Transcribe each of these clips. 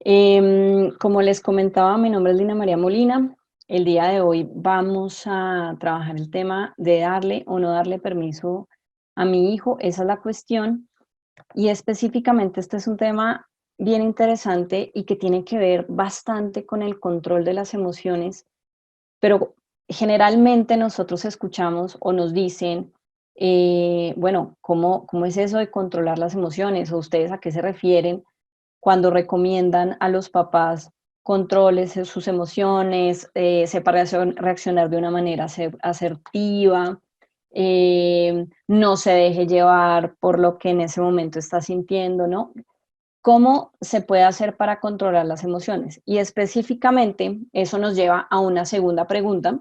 Como les comentaba, mi nombre es Lina María Molina. El día de hoy vamos a trabajar el tema de darle o no darle permiso a mi hijo. Esa es la cuestión. Y específicamente este es un tema bien interesante y que tiene que ver bastante con el control de las emociones, pero generalmente nosotros escuchamos o nos dicen, bueno, ¿cómo es eso de controlar las emociones? ¿O ustedes a qué se refieren cuando recomiendan a los papás controles sus emociones, sepa reaccionar de una manera asertiva, no se deje llevar por lo que en ese momento está sintiendo, ¿no? ¿Cómo se puede hacer para controlar las emociones? Y específicamente eso nos lleva a una segunda pregunta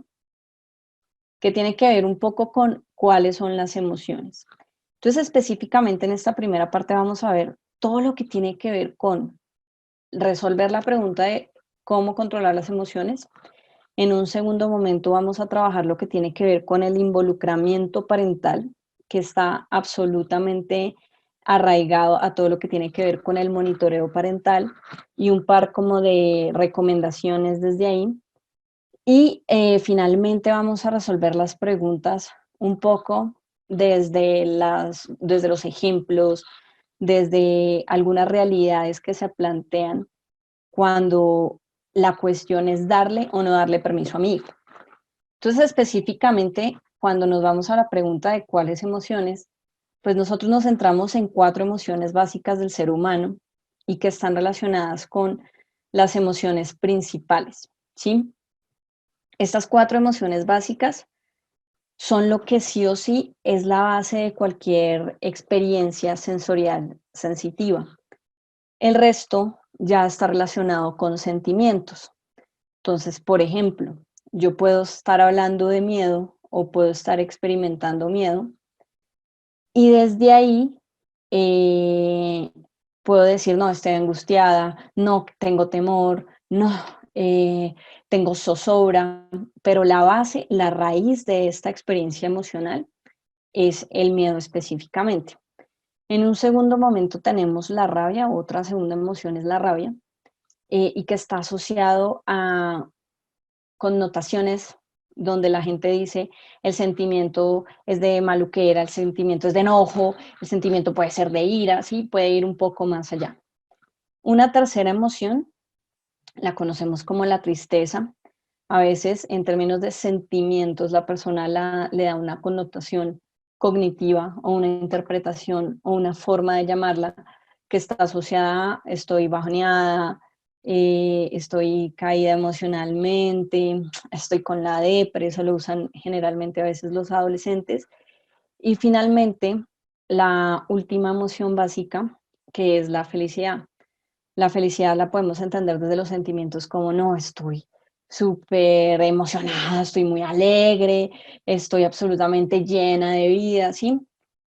que tiene que ver un poco con cuáles son las emociones. Entonces, específicamente en esta primera parte vamos a ver todo lo que tiene que ver con resolver la pregunta de cómo controlar las emociones. En un segundo momento vamos a trabajar lo que tiene que ver con el involucramiento parental, que está absolutamente arraigado a todo lo que tiene que ver con el monitoreo parental y un par como de recomendaciones desde ahí. Y finalmente vamos a resolver las preguntas un poco desde los ejemplos, desde algunas realidades que se plantean cuando la cuestión es darle o no darle permiso a mi hijo. Entonces, específicamente, cuando nos vamos a la pregunta de cuáles emociones, pues nosotros nos centramos en 4 emociones básicas del ser humano y que están relacionadas con las emociones principales, ¿sí? Estas 4 emociones básicas son lo que sí o sí es la base de cualquier experiencia sensorial sensitiva. El resto ya está relacionado con sentimientos. Entonces, por ejemplo, yo puedo estar hablando de miedo o puedo estar experimentando miedo y desde ahí eh, puedo decir, no, estoy angustiada, no, tengo temor, no, eh, tengo zozobra, pero la base, la raíz de esta experiencia emocional es el miedo específicamente. En un segundo momento tenemos la rabia, otra segunda emoción es la rabia, y que está asociado a connotaciones donde la gente dice el sentimiento es de maluquera, el sentimiento es de enojo, el sentimiento puede ser de ira, ¿sí? Puede ir un poco más allá. Una tercera emoción la conocemos como la tristeza. A veces, en términos de sentimientos, la persona le da una connotación cognitiva o una interpretación o una forma de llamarla que está asociada a estoy bajoneada, estoy caída emocionalmente, estoy con la depre, eso lo usan generalmente a veces los adolescentes. Y finalmente, la última emoción básica, que es la felicidad. La felicidad la podemos entender desde los sentimientos como no, estoy súper emocionada, estoy muy alegre, estoy absolutamente llena de vida, ¿sí?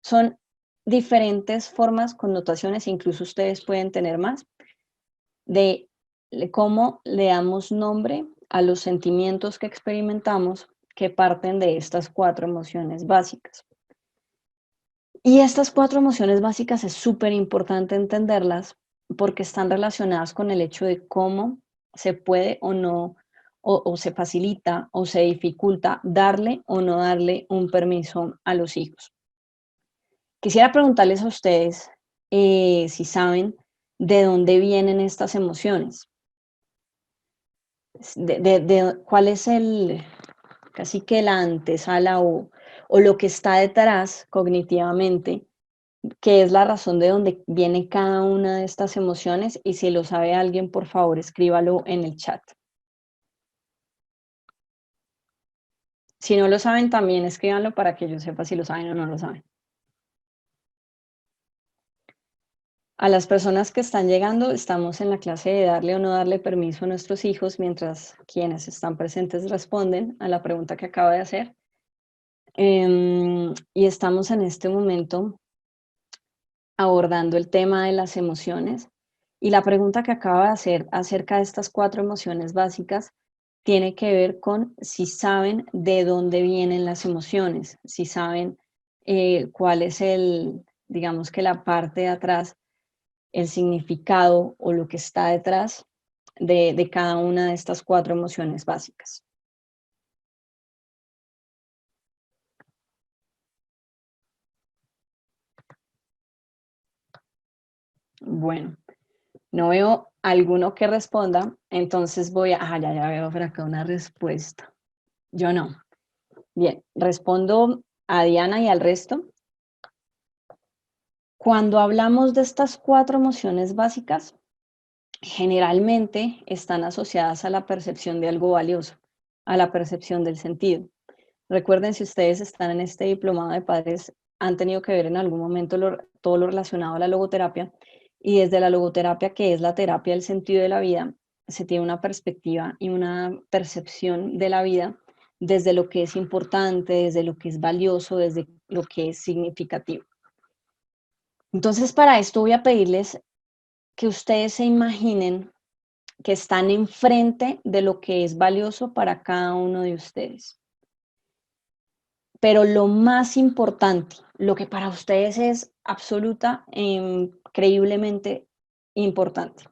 Son diferentes formas, connotaciones, incluso ustedes pueden tener más, de cómo le damos nombre a los sentimientos que experimentamos que parten de estas 4 emociones básicas. Y estas 4 emociones básicas es súper importante entenderlas porque están relacionadas con el hecho de cómo se puede o no, o se facilita o se dificulta darle o no darle un permiso a los hijos. Quisiera preguntarles a ustedes si saben de dónde vienen estas emociones, cuál es casi que la antesala o lo que está detrás cognitivamente, qué es la razón de dónde viene cada una de estas emociones y si lo sabe alguien, por favor, escríbalo en el chat. Si no lo saben, también escríbanlo para que yo sepa si lo saben o no lo saben. A las personas que están llegando, estamos en la clase de darle o no darle permiso a nuestros hijos mientras quienes están presentes responden a la pregunta que acabo de hacer. Y estamos en este momento abordando el tema de las emociones. Y la pregunta que acaba de hacer acerca de estas 4 emociones básicas tiene que ver con si saben de dónde vienen las emociones, si saben cuál es digamos que la parte de atrás el significado o lo que está detrás de cada una de estas 4 emociones básicas. Bueno, no veo alguno que responda, entonces voy a... ya veo por acá una respuesta. Yo no. Bien, respondo a Diana y al resto. Cuando hablamos de estas 4 emociones básicas, generalmente están asociadas a la percepción de algo valioso, a la percepción del sentido. Recuerden, si ustedes están en este diplomado de padres, han tenido que ver en algún momento todo lo relacionado a la logoterapia, y desde la logoterapia, que es la terapia del sentido de la vida, se tiene una perspectiva y una percepción de la vida desde lo que es importante, desde lo que es valioso, desde lo que es significativo. Entonces, para esto voy a pedirles que ustedes se imaginen que están enfrente de lo que es valioso para cada uno de ustedes. Pero lo más importante, lo que para ustedes es absoluta, increíblemente importante.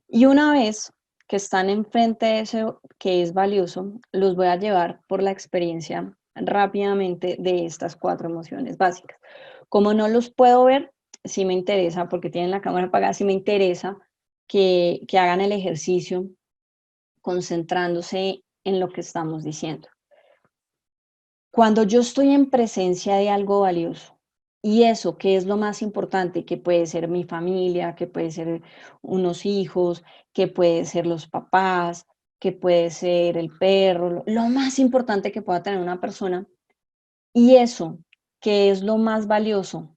Y una vez que están enfrente de eso que es valioso, los voy a llevar por la experiencia rápidamente de estas 4 emociones básicas. Como no los puedo ver, sí me interesa, porque tienen la cámara apagada, sí me interesa que hagan el ejercicio concentrándose en lo que estamos diciendo. Cuando yo estoy en presencia de algo valioso, y eso que es lo más importante, que puede ser mi familia, que puede ser unos hijos, que puede ser los papás, que puede ser el perro, lo más importante que pueda tener una persona, y eso que es lo más valioso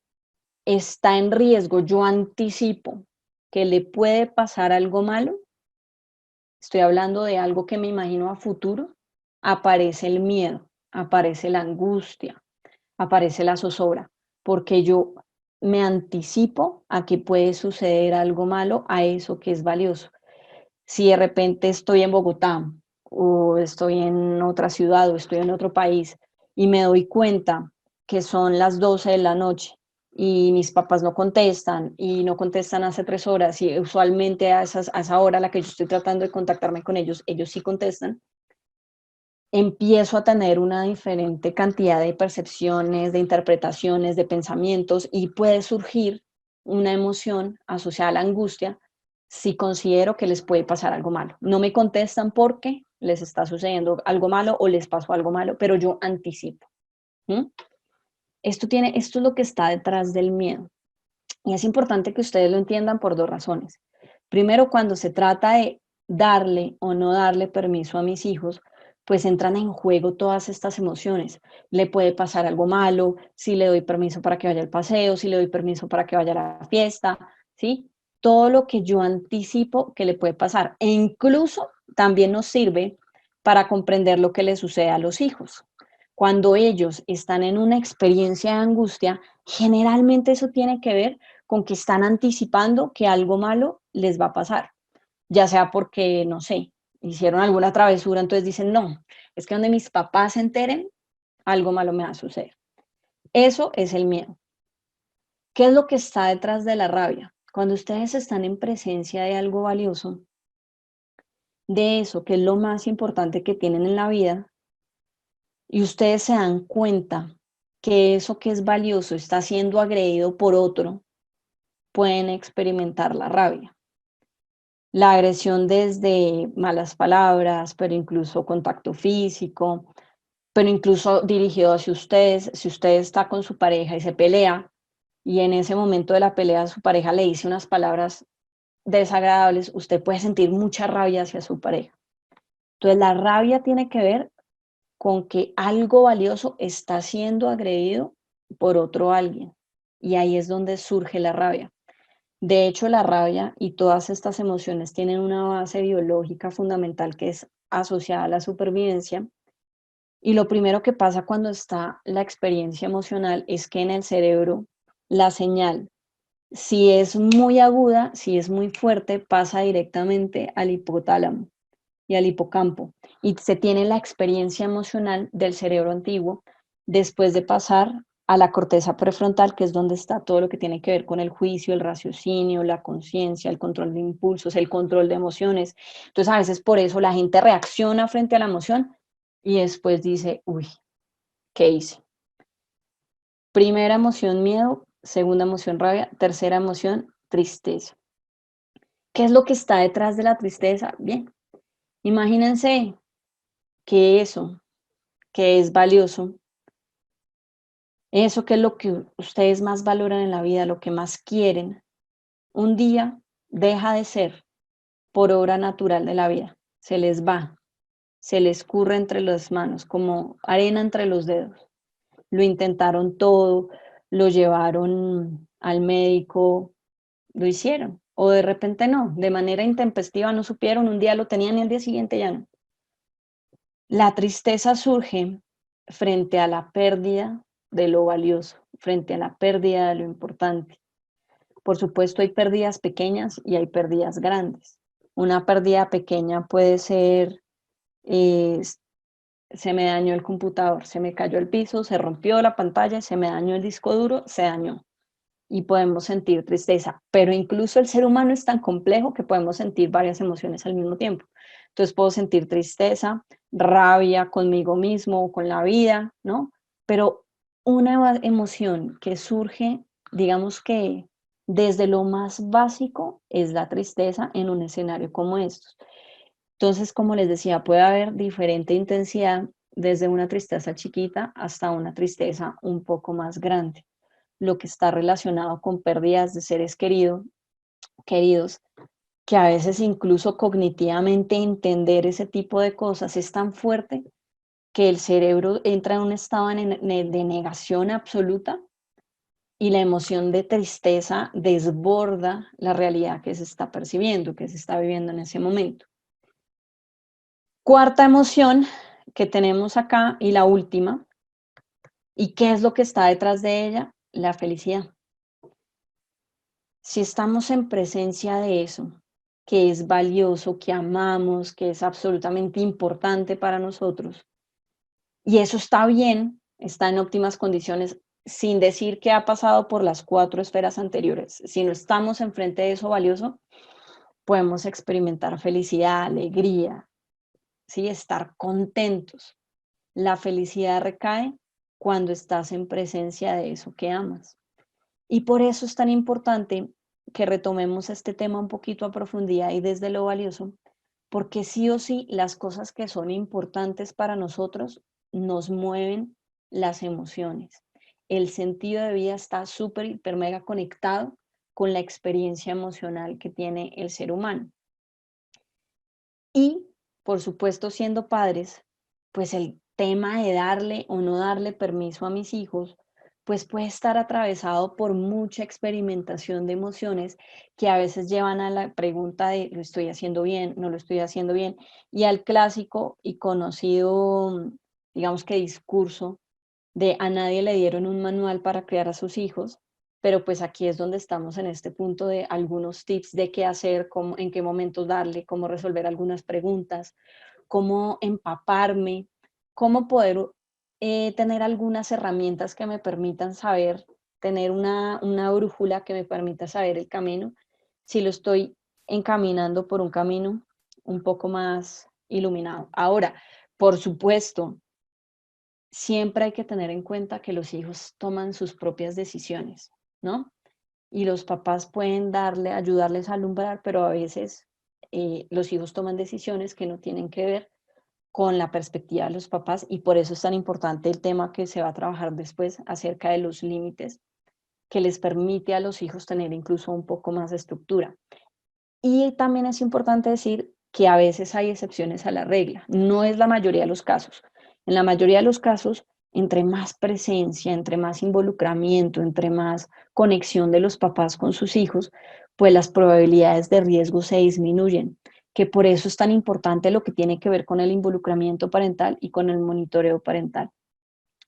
está en riesgo, yo anticipo que le puede pasar algo malo, estoy hablando de algo que me imagino a futuro, aparece el miedo, aparece la angustia, aparece la zozobra, porque yo me anticipo a que puede suceder algo malo a eso que es valioso. Si de repente estoy en Bogotá o estoy en otra ciudad o estoy en otro país y me doy cuenta que son las 12 de la noche y mis papás no contestan y no contestan hace 3 horas y usualmente a esa hora a la que yo estoy tratando de contactarme con ellos, ellos sí contestan, empiezo a tener una diferente cantidad de percepciones, de interpretaciones, de pensamientos, y puede surgir una emoción asociada a la angustia si considero que les puede pasar algo malo. No me contestan porque les está sucediendo algo malo o les pasó algo malo, pero yo anticipo. ¿Mm? Esto es lo que está detrás del miedo. Y es importante que ustedes lo entiendan por 2 razones. Primero, cuando se trata de darle o no darle permiso a mis hijos, pues entran en juego todas estas emociones. Le puede pasar algo malo, si le doy permiso para que vaya al paseo, si le doy permiso para que vaya a la fiesta, ¿sí? Todo lo que yo anticipo que le puede pasar. E incluso también nos sirve para comprender lo que le sucede a los hijos. Cuando ellos están en una experiencia de angustia, generalmente eso tiene que ver con que están anticipando que algo malo les va a pasar, ya sea porque, no sé, hicieron alguna travesura, entonces dicen, no, es que donde mis papás se enteren, algo malo me va a suceder. Eso es el miedo. ¿Qué es lo que está detrás de la rabia? Cuando ustedes están en presencia de algo valioso, de eso que es lo más importante que tienen en la vida, y ustedes se dan cuenta que eso que es valioso está siendo agredido por otro, pueden experimentar la rabia. La agresión desde malas palabras, pero incluso contacto físico, pero incluso dirigido hacia ustedes. Si usted está con su pareja y se pelea, y en ese momento de la pelea su pareja le dice unas palabras desagradables, usted puede sentir mucha rabia hacia su pareja. Entonces la rabia tiene que ver con que algo valioso está siendo agredido por otro alguien. Y ahí es donde surge la rabia. De hecho, la rabia y todas estas emociones tienen una base biológica fundamental que es asociada a la supervivencia. Y lo primero que pasa cuando está la experiencia emocional es que en el cerebro la señal, si es muy aguda, si es muy fuerte, pasa directamente al hipotálamo y al hipocampo. Y se tiene la experiencia emocional del cerebro antiguo después de pasar a la corteza prefrontal, que es donde está todo lo que tiene que ver con el juicio, el raciocinio, la conciencia, el control de impulsos, el control de emociones. Entonces, a veces por eso la gente reacciona frente a la emoción y después dice, uy, ¿qué hice? Primera emoción, miedo. Segunda emoción, rabia. Tercera emoción, tristeza. ¿Qué es lo que está detrás de la tristeza? Bien, imagínense que eso, que es valioso, eso que es lo que ustedes más valoran en la vida, lo que más quieren, un día deja de ser por obra natural de la vida. Se les va, se les curre entre las manos, como arena entre los dedos. Lo intentaron todo, lo llevaron al médico, lo hicieron. O de repente no, de manera intempestiva no supieron, un día lo tenían y al día siguiente ya no. La tristeza surge frente a la pérdida de lo valioso, frente a la pérdida de lo importante. Por supuesto, hay pérdidas pequeñas y hay pérdidas grandes. Una pérdida pequeña puede ser, eh, se me dañó el computador, se me cayó al piso, se rompió la pantalla, se me dañó el disco duro, se dañó. Y podemos sentir tristeza, pero incluso el ser humano es tan complejo que podemos sentir varias emociones al mismo tiempo. Entonces puedo sentir tristeza, rabia conmigo mismo, con la vida, ¿no? Pero una emoción que surge, digamos que desde lo más básico, es la tristeza en un escenario como estos. Entonces, como les decía, puede haber diferente intensidad desde una tristeza chiquita hasta una tristeza un poco más grande, lo que está relacionado con pérdidas de seres queridos, que a veces incluso cognitivamente entender ese tipo de cosas es tan fuerte que el cerebro entra en un estado de negación absoluta y la emoción de tristeza desborda la realidad que se está percibiendo, que se está viviendo en ese momento. Cuarta emoción que tenemos acá y la última, ¿y qué es lo que está detrás de ella? La felicidad. Si estamos en presencia de eso, que es valioso, que amamos, que es absolutamente importante para nosotros, y eso está bien, está en óptimas condiciones, sin decir que ha pasado por las 4 esferas anteriores, si no estamos enfrente de eso valioso, podemos experimentar felicidad, alegría, ¿sí? Estar contentos. La felicidad recae cuando estás en presencia de eso que amas. Y por eso es tan importante que retomemos este tema un poquito a profundidad y desde lo valioso, porque sí o sí las cosas que son importantes para nosotros nos mueven las emociones. El sentido de vida está súper, hiper, mega conectado con la experiencia emocional que tiene el ser humano. Y, por supuesto, siendo padres, pues el tema de darle o no darle permiso a mis hijos, pues puede estar atravesado por mucha experimentación de emociones que a veces llevan a la pregunta de ¿lo estoy haciendo bien? ¿No lo estoy haciendo bien? Y al clásico y conocido, digamos que discurso de a nadie le dieron un manual para criar a sus hijos, pero pues aquí es donde estamos en este punto de algunos tips de qué hacer, cómo, en qué momentos darle, cómo resolver algunas preguntas, cómo empaparme, cómo poder tener algunas herramientas que me permitan saber, tener una brújula que me permita saber el camino, si lo estoy encaminando por un camino un poco más iluminado. Ahora, por supuesto, siempre hay que tener en cuenta que los hijos toman sus propias decisiones, ¿no? Y los papás pueden ayudarles a alumbrar, pero a veces los hijos toman decisiones que no tienen que ver con la perspectiva de los papás y por eso es tan importante el tema que se va a trabajar después acerca de los límites que les permite a los hijos tener incluso un poco más de estructura. Y también es importante decir que a veces hay excepciones a la regla, no es la mayoría de los casos. En la mayoría de los casos, entre más presencia, entre más involucramiento, entre más conexión de los papás con sus hijos, pues las probabilidades de riesgo se disminuyen, que por eso es tan importante lo que tiene que ver con el involucramiento parental y con el monitoreo parental.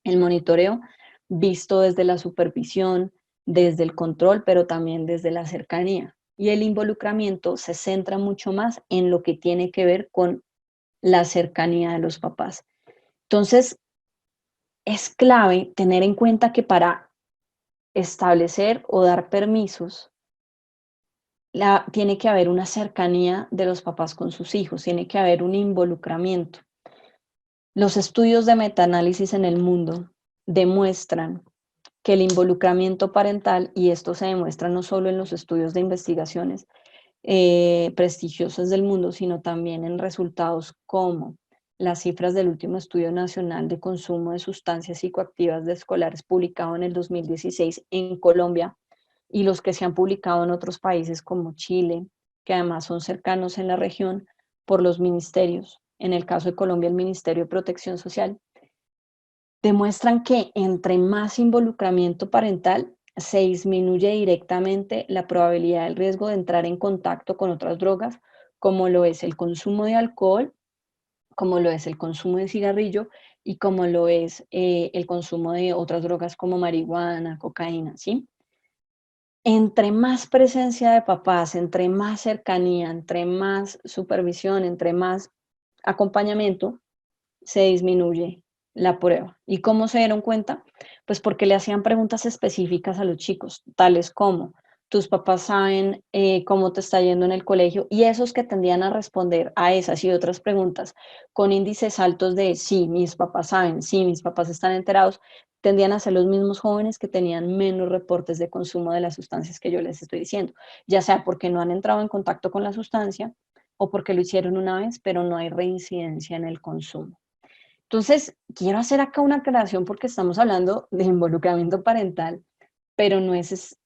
El monitoreo visto desde la supervisión, desde el control, pero también desde la cercanía. Y el involucramiento se centra mucho más en lo que tiene que ver con la cercanía de los papás. Entonces, es clave tener en cuenta que para establecer o dar permisos, tiene que haber una cercanía de los papás con sus hijos, tiene que haber un involucramiento. Los estudios de metaanálisis en el mundo demuestran que el involucramiento parental, y esto se demuestra no solo en los estudios de investigaciones prestigiosas del mundo, sino también en resultados como las cifras del último estudio nacional de consumo de sustancias psicoactivas de escolares publicado en el 2016 en Colombia y los que se han publicado en otros países como Chile, que además son cercanos en la región por los ministerios. En el caso de Colombia, el Ministerio de Protección Social, demuestran que entre más involucramiento parental, se disminuye directamente la probabilidad del riesgo de entrar en contacto con otras drogas, como lo es el consumo de alcohol, como lo es el consumo de cigarrillo y como lo es el consumo de otras drogas como marihuana, cocaína, ¿sí? Entre más presencia de papás, entre más cercanía, entre más supervisión, entre más acompañamiento, se disminuye la prueba. ¿Y cómo se dieron cuenta? Pues porque le hacían preguntas específicas a los chicos, tales como, tus papás saben cómo te está yendo en el colegio, y esos que tendían a responder a esas y otras preguntas con índices altos de sí, mis papás saben, sí, mis papás están enterados, tendían a ser los mismos jóvenes que tenían menos reportes de consumo de las sustancias que yo les estoy diciendo, ya sea porque no han entrado en contacto con la sustancia o porque lo hicieron una vez, pero no hay reincidencia en el consumo. Entonces, quiero hacer acá una aclaración porque estamos hablando de involucramiento parental, pero no es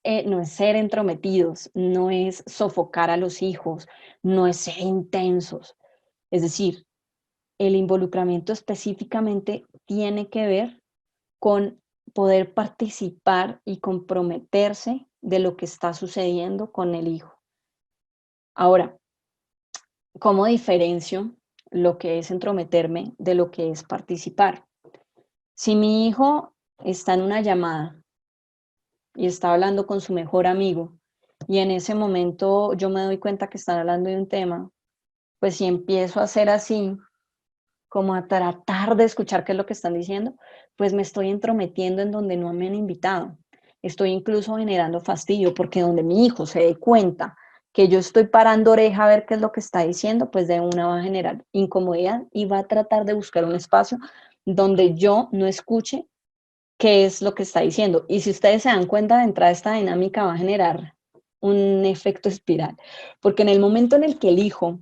ser entrometidos, no es sofocar a los hijos, no es ser intensos. Es decir, el involucramiento específicamente tiene que ver con poder participar y comprometerse de lo que está sucediendo con el hijo. Ahora, ¿cómo diferencio lo que es entrometerme de lo que es participar? Si mi hijo está en una llamada y está hablando con su mejor amigo y en ese momento yo me doy cuenta que están hablando de un tema, pues si empiezo a hacer así, como a tratar de escuchar qué es lo que están diciendo, pues me estoy entrometiendo en donde no me han invitado. Estoy incluso generando fastidio porque donde mi hijo se dé cuenta que yo estoy parando oreja a ver qué es lo que está diciendo, pues de una va a generar incomodidad y va a tratar de buscar un espacio donde yo no escuche qué es lo que está diciendo. Y si ustedes se dan cuenta, de entrada esta dinámica va a generar un efecto espiral, porque en el momento en el que el hijo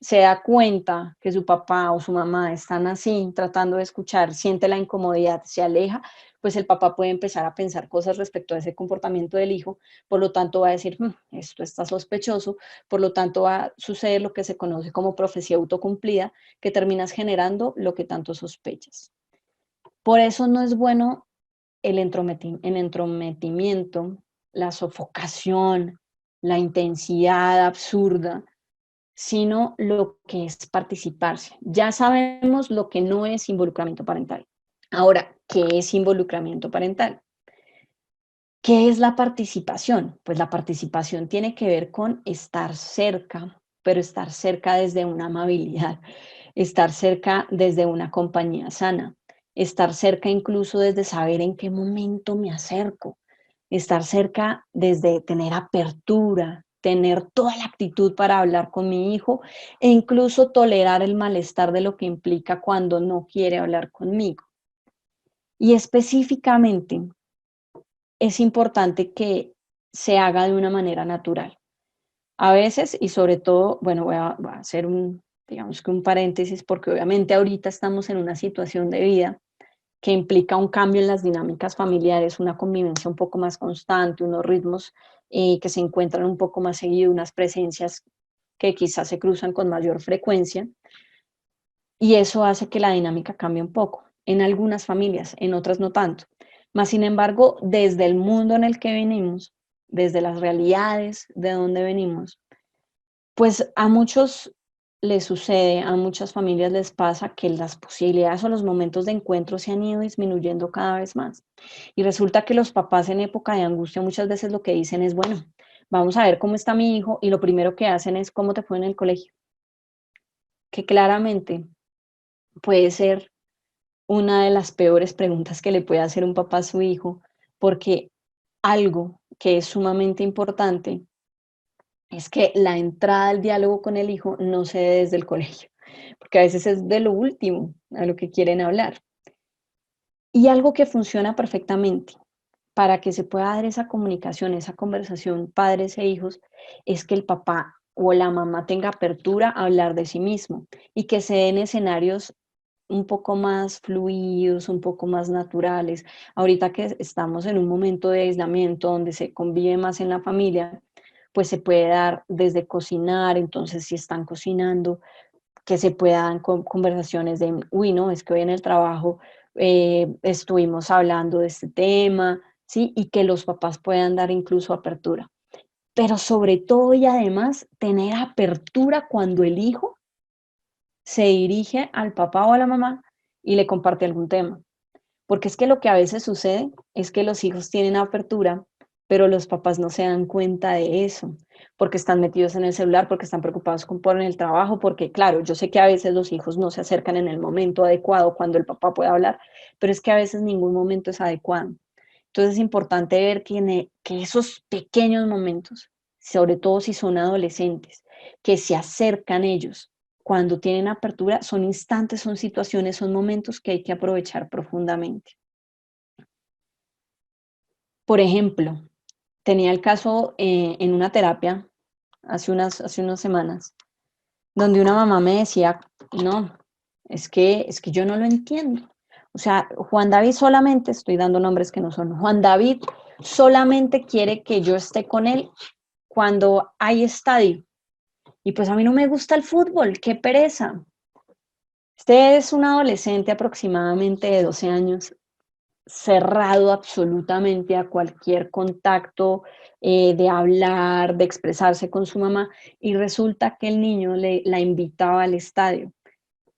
se da cuenta que su papá o su mamá están así, tratando de escuchar, siente la incomodidad, se aleja, pues el papá puede empezar a pensar cosas respecto a ese comportamiento del hijo, por lo tanto va a decir, esto está sospechoso, por lo tanto va a suceder lo que se conoce como profecía autocumplida, que terminas generando lo que tanto sospechas. Por eso no es bueno el entrometimiento, la sofocación, la intensidad absurda, sino lo que es participarse. Ya sabemos lo que no es involucramiento parental. Ahora, ¿qué es involucramiento parental? ¿Qué es la participación? Pues la participación tiene que ver con estar cerca, pero estar cerca desde una amabilidad, estar cerca desde una compañía sana, estar cerca incluso desde saber en qué momento me acerco, estar cerca desde tener apertura, tener toda la actitud para hablar con mi hijo e incluso tolerar el malestar de lo que implica cuando no quiere hablar conmigo. Y específicamente es importante que se haga de una manera natural. A veces, y sobre todo, bueno, voy a hacer digamos que un paréntesis, porque obviamente ahorita estamos en una situación de vida que implica un cambio en las dinámicas familiares, una convivencia un poco más constante, unos ritmos que se encuentran un poco más seguido, unas presencias que quizás se cruzan con mayor frecuencia, y eso hace que la dinámica cambie un poco, en algunas familias, en otras no tanto. Mas, sin embargo, desde el mundo en el que venimos, desde las realidades de donde venimos, pues a muchos les sucede, a muchas familias les pasa que las posibilidades o los momentos de encuentro se han ido disminuyendo cada vez más. Y resulta que los papás en época de angustia muchas veces lo que dicen es, bueno, vamos a ver cómo está mi hijo, y lo primero que hacen es cómo te fue en el colegio, que claramente puede ser una de las peores preguntas que le puede hacer un papá a su hijo, porque algo que es sumamente importante es que la entrada al diálogo con el hijo no se dé desde el colegio, porque a veces es de lo último a lo que quieren hablar. Y algo que funciona perfectamente para que se pueda dar esa comunicación, esa conversación padres e hijos, es que el papá o la mamá tenga apertura a hablar de sí mismo y que se den escenarios un poco más fluidos, un poco más naturales. Ahorita que estamos en un momento de aislamiento donde se convive más en la familia, pues se puede dar desde cocinar, entonces si están cocinando, que se puedan conversaciones de, uy, no, es que hoy en el trabajo estuvimos hablando de este tema, ¿sí? Y que los papás puedan dar incluso apertura. Pero sobre todo y además tener apertura cuando el hijo se dirige al papá o a la mamá y le comparte algún tema. Porque es que lo que a veces sucede es que los hijos tienen apertura, pero los papás no se dan cuenta de eso, porque están metidos en el celular, porque están preocupados por el trabajo, porque claro, yo sé que a veces los hijos no se acercan en el momento adecuado cuando el papá puede hablar, pero es que a veces ningún momento es adecuado. Entonces es importante ver que esos pequeños momentos, sobre todo si son adolescentes, que se acercan ellos cuando tienen apertura, son instantes, son situaciones, son momentos que hay que aprovechar profundamente. Por ejemplo, tenía el caso en una terapia hace unas semanas, donde una mamá me decía, no, es que yo no lo entiendo. O sea, Juan David solamente, estoy dando nombres que no son, Juan David solamente quiere que yo esté con él cuando hay estadio. Y pues a mí no me gusta el fútbol, qué pereza. Este es un adolescente aproximadamente de 12 años, cerrado absolutamente a cualquier contacto, de hablar, de expresarse con su mamá, y resulta que el niño la invitaba al estadio.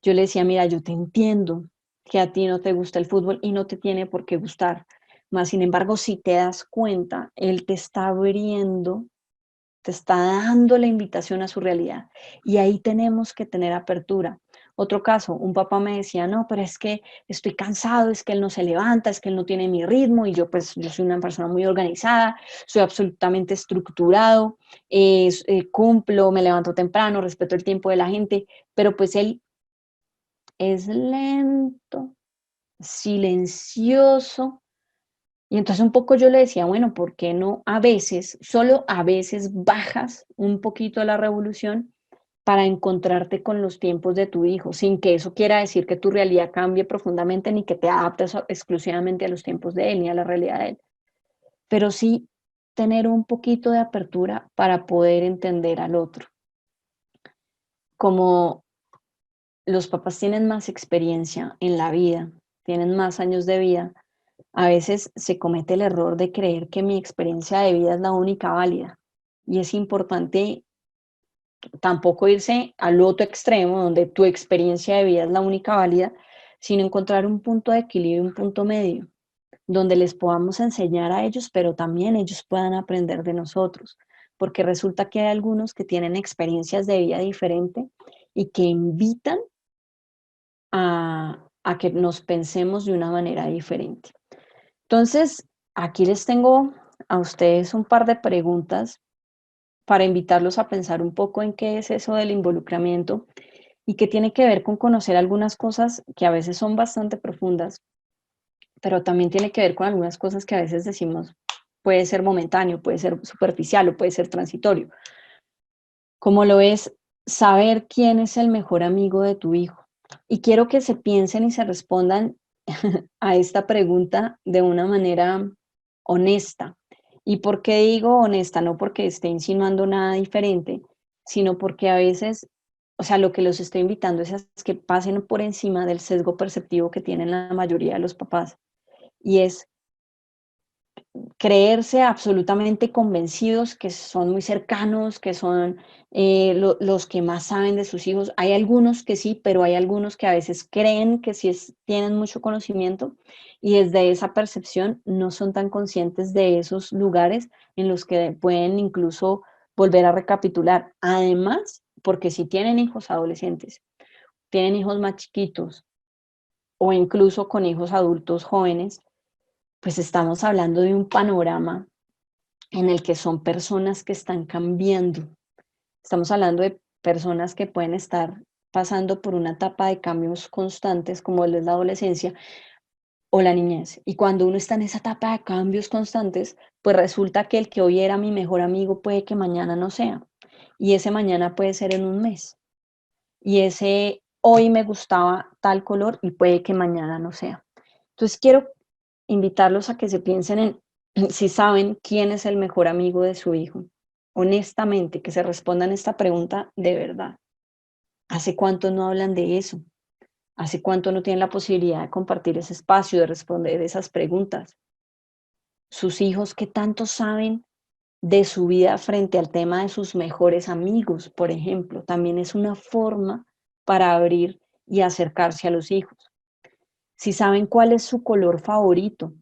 Yo le decía, mira, yo te entiendo que a ti no te gusta el fútbol y no te tiene por qué gustar, mas sin embargo, si te das cuenta, él te está abriendo, te está dando la invitación a su realidad y ahí tenemos que tener apertura. Otro caso, un papá me decía, no, pero es que estoy cansado, es que él no se levanta, es que él no tiene mi ritmo y yo pues yo soy una persona muy organizada, soy absolutamente estructurado, cumplo, me levanto temprano, respeto el tiempo de la gente, pero pues él es lento, silencioso. Y entonces un poco yo le decía, bueno, ¿por qué no a veces, solo a veces bajas un poquito la revolución para encontrarte con los tiempos de tu hijo, sin que eso quiera decir que tu realidad cambie profundamente ni que te adaptes exclusivamente a los tiempos de él ni a la realidad de él, pero sí tener un poquito de apertura para poder entender al otro. Como los papás tienen más experiencia en la vida, tienen más años de vida, a veces se comete el error de creer que mi experiencia de vida es la única válida. Y es importante tampoco irse al otro extremo, donde tu experiencia de vida es la única válida, sino encontrar un punto de equilibrio, un punto medio, donde les podamos enseñar a ellos, pero también ellos puedan aprender de nosotros. Porque resulta que hay algunos que tienen experiencias de vida diferente y que invitan a que nos pensemos de una manera diferente. Entonces, aquí les tengo a ustedes un par de preguntas para invitarlos a pensar un poco en qué es eso del involucramiento y que tiene que ver con conocer algunas cosas que a veces son bastante profundas, pero también tiene que ver con algunas cosas que a veces decimos puede ser momentáneo, puede ser superficial o puede ser transitorio. Como lo es saber quién es el mejor amigo de tu hijo. Y quiero que se piensen y se respondan a esta pregunta de una manera honesta. ¿Y por qué digo honesta? No porque esté insinuando nada diferente, sino porque a veces, o sea, lo que los estoy invitando es a que pasen por encima del sesgo perceptivo que tienen la mayoría de los papás. Y es creerse absolutamente convencidos que son muy cercanos, que son los que más saben de sus hijos. Hay algunos que sí, pero hay algunos que a veces creen que sí tienen mucho conocimiento y desde esa percepción no son tan conscientes de esos lugares en los que pueden incluso volver a recapitular. Además, porque si tienen hijos adolescentes, tienen hijos más chiquitos, o incluso con hijos adultos jóvenes, pues estamos hablando de un panorama en el que son personas que están cambiando. Estamos hablando de personas que pueden estar pasando por una etapa de cambios constantes, como lo es la adolescencia o la niñez. Y cuando uno está en esa etapa de cambios constantes, pues resulta que el que hoy era mi mejor amigo puede que mañana no sea. Y ese mañana puede ser en un mes. Y ese hoy me gustaba tal color y puede que mañana no sea. Entonces quiero invitarlos a que se piensen en si saben quién es el mejor amigo de su hijo. Honestamente, que se respondan esta pregunta de verdad. ¿Hace cuánto no hablan de eso? ¿Hace cuánto no tienen la posibilidad de compartir ese espacio, de responder esas preguntas? Sus hijos, ¿qué tanto saben de su vida frente al tema de sus mejores amigos, por ejemplo? También es una forma para abrir y acercarse a los hijos. Si saben cuál es su color favorito,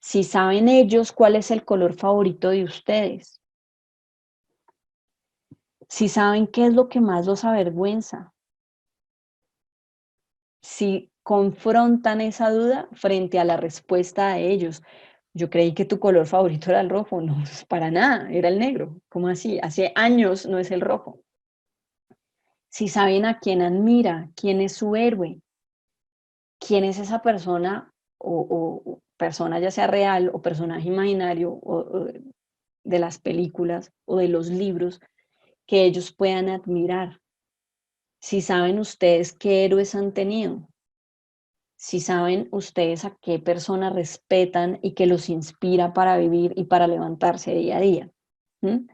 si saben ellos cuál es el color favorito de ustedes, si saben qué es lo que más los avergüenza, si confrontan esa duda frente a la respuesta de ellos. Yo creí que tu color favorito era el rojo, no, para nada, era el negro. ¿Cómo así? Hace años no es el rojo. Si saben a quién admira, quién es su héroe, quién es esa persona o persona ya sea real o personaje imaginario o de las películas o de los libros que ellos puedan admirar. Si saben ustedes qué héroes han tenido, si saben ustedes a qué persona respetan y que los inspira para vivir y para levantarse día a día. ¿Mm?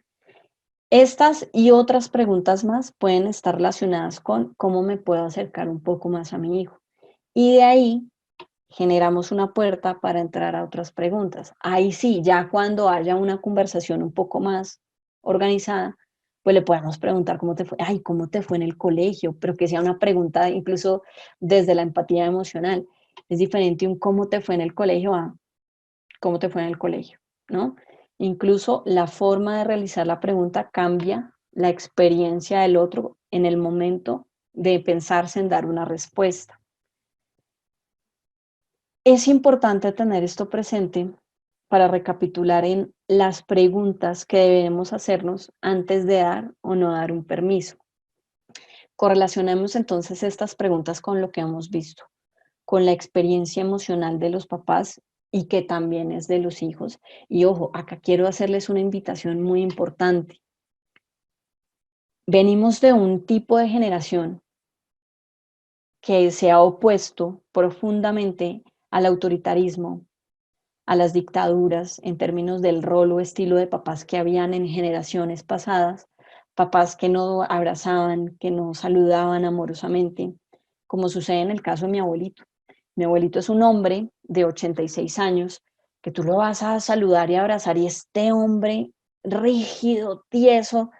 Estas y otras preguntas más pueden estar relacionadas con cómo me puedo acercar un poco más a mi hijo. Y de ahí generamos una puerta para entrar a otras preguntas. Ahí sí, ya cuando haya una conversación un poco más organizada, pues le podemos preguntar cómo te fue, ay, cómo te fue en el colegio, pero que sea una pregunta incluso desde la empatía emocional. Es diferente un cómo te fue en el colegio a cómo te fue en el colegio, ¿no? Incluso la forma de realizar la pregunta cambia la experiencia del otro en el momento de pensarse en dar una respuesta. Es importante tener esto presente para recapitular en las preguntas que debemos hacernos antes de dar o no dar un permiso. Correlacionemos entonces estas preguntas con lo que hemos visto, con la experiencia emocional de los papás y que también es de los hijos. Y ojo, acá quiero hacerles una invitación muy importante. Venimos de un tipo de generación que se ha opuesto profundamente al autoritarismo, a las dictaduras en términos del rol o estilo de papás que habían en generaciones pasadas, papás que no abrazaban, que no saludaban amorosamente, como sucede en el caso de mi abuelito. Mi abuelito es un hombre de 86 años que tú lo vas a saludar y abrazar y este hombre rígido, tieso,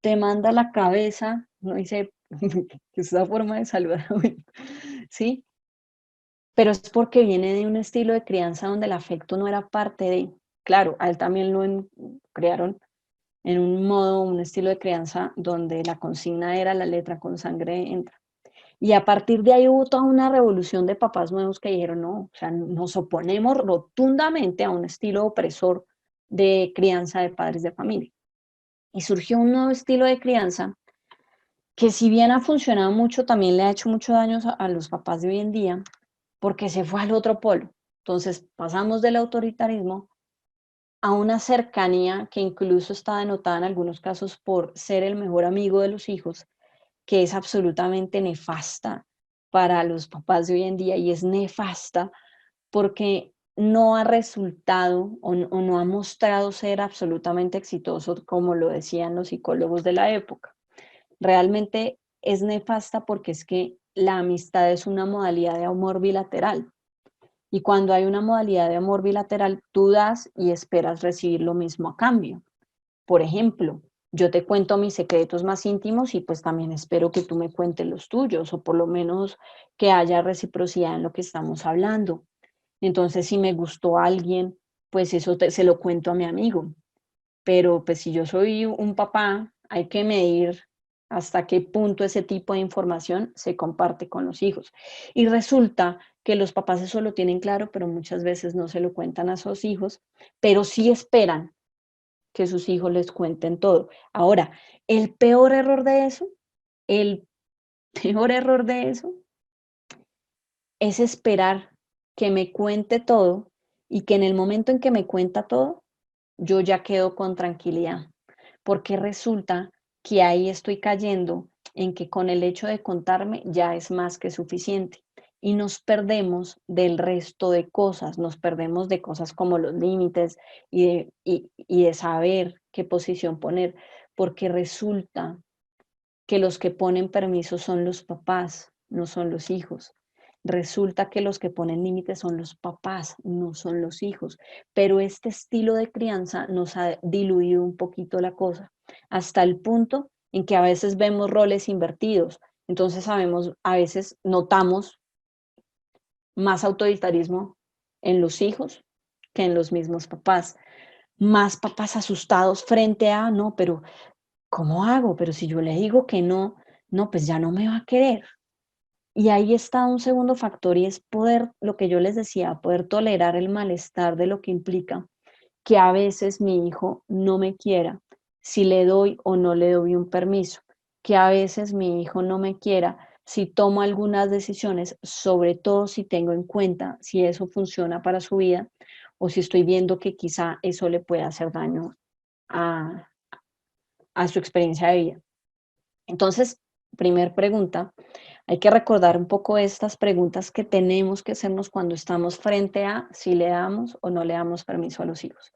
te manda la cabeza, no dice que es una forma de saludar, ¿sí? Pero es porque viene de un estilo de crianza donde el afecto no era parte de, claro, a él también criaron en un modo, un estilo de crianza donde la consigna era la letra con sangre entra. Y a partir de ahí hubo toda una revolución de papás nuevos que dijeron, no, o sea, nos oponemos rotundamente a un estilo opresor de crianza de padres de familia. Y surgió un nuevo estilo de crianza que si bien ha funcionado mucho, también le ha hecho mucho daño a los papás de hoy en día, porque se fue al otro polo. Entonces pasamos del autoritarismo a una cercanía que incluso está denotada en algunos casos por ser el mejor amigo de los hijos, que es absolutamente nefasta para los papás de hoy en día y es nefasta porque no ha resultado o no ha mostrado ser absolutamente exitoso como lo decían los psicólogos de la época. Realmente es nefasta porque es que la amistad es una modalidad de amor bilateral. Y cuando hay una modalidad de amor bilateral, tú das y esperas recibir lo mismo a cambio. Por ejemplo, yo te cuento mis secretos más íntimos y pues también espero que tú me cuentes los tuyos o por lo menos que haya reciprocidad en lo que estamos hablando. Entonces, si me gustó alguien, pues eso se lo cuento a mi amigo. Pero pues si yo soy un papá, hay que medir hasta qué punto ese tipo de información se comparte con los hijos. Y resulta que los papás eso lo tienen claro, pero muchas veces no se lo cuentan a sus hijos, pero sí esperan que sus hijos les cuenten todo. Ahora, el peor error de eso, el peor error de eso es esperar que me cuente todo y que en el momento en que me cuenta todo, yo ya quedo con tranquilidad, porque resulta que ahí estoy cayendo en que con el hecho de contarme ya es más que suficiente y nos perdemos del resto de cosas, nos perdemos de cosas como los límites y de saber qué posición poner, porque resulta que los que ponen permisos son los papás, no son los hijos. Resulta que los que ponen límites son los papás, no son los hijos. Pero este estilo de crianza nos ha diluido un poquito la cosa, hasta el punto en que a veces vemos roles invertidos. Entonces sabemos, a veces notamos más autoritarismo en los hijos que en los mismos papás. Más papás asustados frente a, no, pero ¿cómo hago? Pero si yo le digo que no, no, pues ya no me va a querer. Y ahí está un segundo factor y es poder, lo que yo les decía, poder tolerar el malestar de lo que implica que a veces mi hijo no me quiera si le doy o no le doy un permiso, que a veces mi hijo no me quiera si tomo algunas decisiones, sobre todo si tengo en cuenta si eso funciona para su vida o si estoy viendo que quizá eso le puede hacer daño a, a su experiencia de vida. Entonces, primer pregunta, hay que recordar un poco estas preguntas que tenemos que hacernos cuando estamos frente a si le damos o no le damos permiso a los hijos.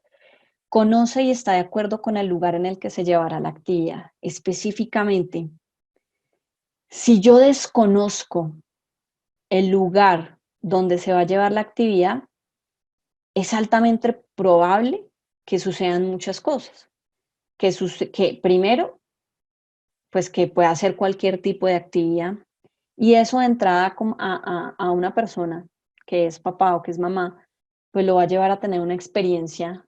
Conoce y está de acuerdo con el lugar en el que se llevará la actividad. Específicamente, si yo desconozco el lugar donde se va a llevar la actividad, es altamente probable que sucedan muchas cosas. Que primero, pues que pueda hacer cualquier tipo de actividad. Y eso de entrada a una persona que es papá o que es mamá, pues lo va a llevar a tener una experiencia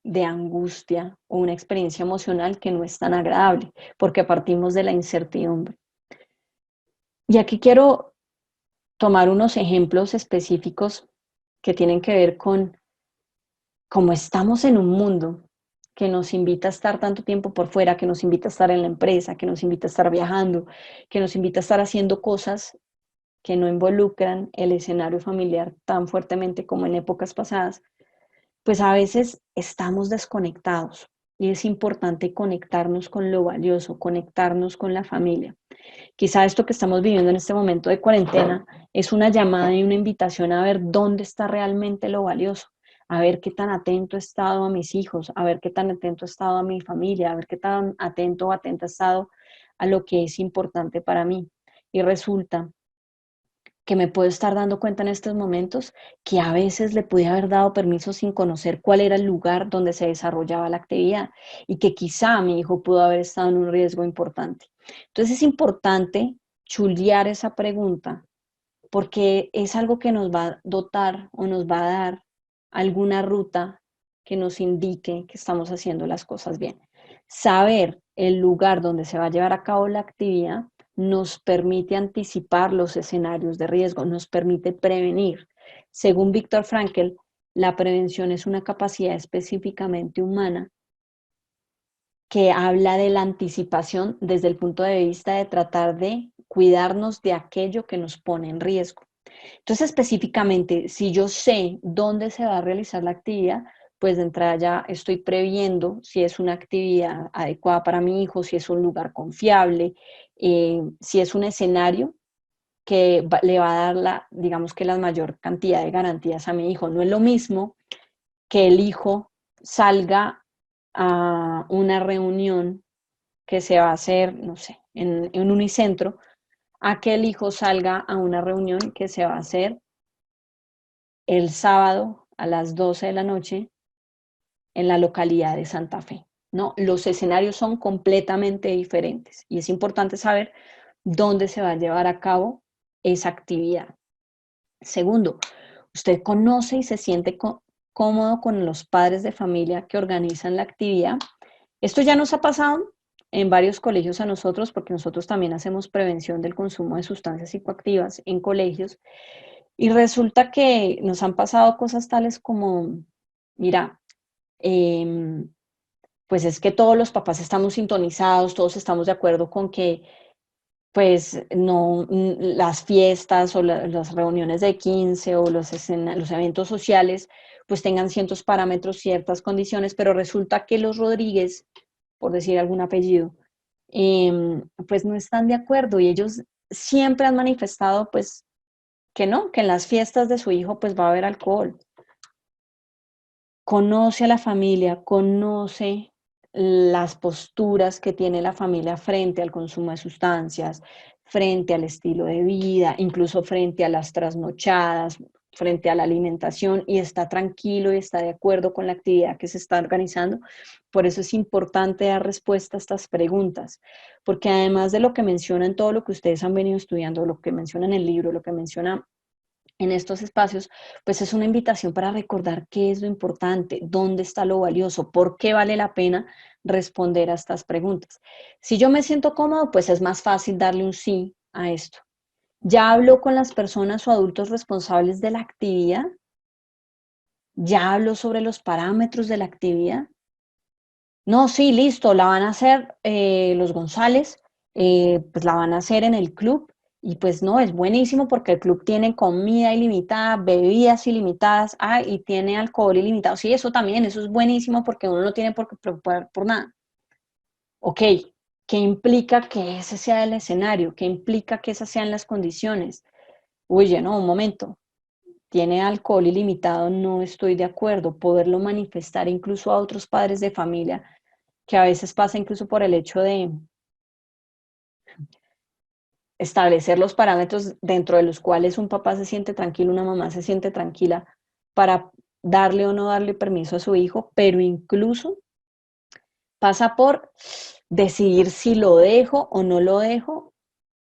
de angustia o una experiencia emocional que no es tan agradable, porque partimos de la incertidumbre. Y aquí quiero tomar unos ejemplos específicos que tienen que ver con cómo estamos en un mundo que nos invita a estar tanto tiempo por fuera, que nos invita a estar en la empresa, que nos invita a estar viajando, que nos invita a estar haciendo cosas que no involucran el escenario familiar tan fuertemente como en épocas pasadas, pues a veces estamos desconectados y es importante conectarnos con lo valioso, conectarnos con la familia. Quizá esto que estamos viviendo en este momento de cuarentena es una llamada y una invitación a ver dónde está realmente lo valioso, a ver qué tan atento he estado a mis hijos, a ver qué tan atento he estado a mi familia, a ver qué tan atento o atenta he estado a lo que es importante para mí. Y resulta que me puedo estar dando cuenta en estos momentos que a veces le pude haber dado permiso sin conocer cuál era el lugar donde se desarrollaba la actividad y que quizá mi hijo pudo haber estado en un riesgo importante. Entonces es importante chulear esa pregunta porque es algo que nos va a dotar o nos va a dar alguna ruta que nos indique que estamos haciendo las cosas bien. Saber el lugar donde se va a llevar a cabo la actividad nos permite anticipar los escenarios de riesgo, nos permite prevenir. Según Víctor Frankl, la prevención es una capacidad específicamente humana que habla de la anticipación desde el punto de vista de tratar de cuidarnos de aquello que nos pone en riesgo. Entonces, específicamente, si yo sé dónde se va a realizar la actividad, pues de entrada ya estoy previendo si es una actividad adecuada para mi hijo, si es un lugar confiable, si es un escenario que le va a dar digamos que la mayor cantidad de garantías a mi hijo. No es lo mismo que el hijo salga a una reunión que se va a hacer, no sé, en Unicentro, a que el hijo salga a una reunión que se va a hacer el sábado a las 12 de la noche en la localidad de Santa Fe. No, los escenarios son completamente diferentes y es importante saber dónde se va a llevar a cabo esa actividad. Segundo, usted conoce y se siente cómodo con los padres de familia que organizan la actividad. Esto ya nos ha pasado en varios colegios a nosotros, porque nosotros también hacemos prevención del consumo de sustancias psicoactivas en colegios, y resulta que nos han pasado cosas tales como, mira, em, pues es que todos los papás estamos sintonizados, todos estamos de acuerdo con que pues no, las fiestas o las reuniones de 15 o los eventos sociales pues tengan ciertos parámetros, ciertas condiciones, pero resulta que los Rodríguez, por decir algún apellido, pues no están de acuerdo y ellos siempre han manifestado pues que no, que en las fiestas de su hijo pues va a haber alcohol. Conoce a la familia, conoce las posturas que tiene la familia frente al consumo de sustancias, frente al estilo de vida, incluso frente a las trasnochadas, frente a la alimentación, y está tranquilo y está de acuerdo con la actividad que se está organizando. Por eso es importante dar respuesta a estas preguntas, porque además de lo que menciona en todo lo que ustedes han venido estudiando, lo que menciona en el libro, lo que menciona en estos espacios, pues es una invitación para recordar qué es lo importante, dónde está lo valioso, por qué vale la pena responder a estas preguntas. Si yo me siento cómodo, pues es más fácil darle un sí a esto. Ya hablo con las personas o adultos responsables de la actividad, ya hablo sobre los parámetros de la actividad. No, sí, listo, la van a hacer los González, pues la van a hacer en el club y pues no, es buenísimo porque el club tiene comida ilimitada, bebidas ilimitadas, y tiene alcohol ilimitado. Sí, eso también, eso es buenísimo porque uno no tiene por qué preocupar por nada. Ok, ¿qué implica que ese sea el escenario? ¿Qué implica que esas sean las condiciones? Oye, no, un momento, tiene alcohol ilimitado, no estoy de acuerdo. Poderlo manifestar incluso a otros padres de familia, que a veces pasa incluso por el hecho de establecer los parámetros dentro de los cuales un papá se siente tranquilo, una mamá se siente tranquila para darle o no darle permiso a su hijo, pero incluso pasa por decidir si lo dejo o no lo dejo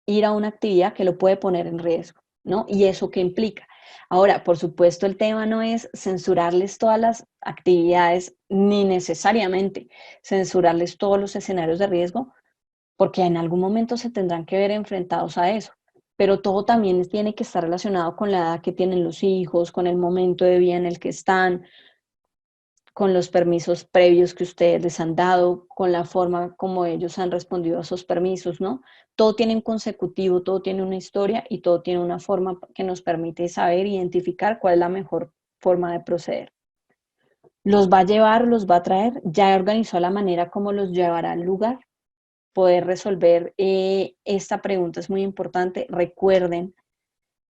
ir a una actividad que lo puede poner en riesgo, ¿no? ¿Y eso qué implica? Ahora, por supuesto, el tema no es censurarles todas las actividades, ni necesariamente censurarles todos los escenarios de riesgo, porque en algún momento se tendrán que ver enfrentados a eso. Pero todo también tiene que estar relacionado con la edad que tienen los hijos, con el momento de vida en el que están, con los permisos previos que ustedes les han dado, con la forma como ellos han respondido a esos permisos, ¿no? Todo tiene un consecutivo, todo tiene una historia y todo tiene una forma que nos permite saber, identificar cuál es la mejor forma de proceder. Los va a llevar, los va a traer, ya organizó la manera como los llevará al lugar. Poder resolver esta pregunta es muy importante. Recuerden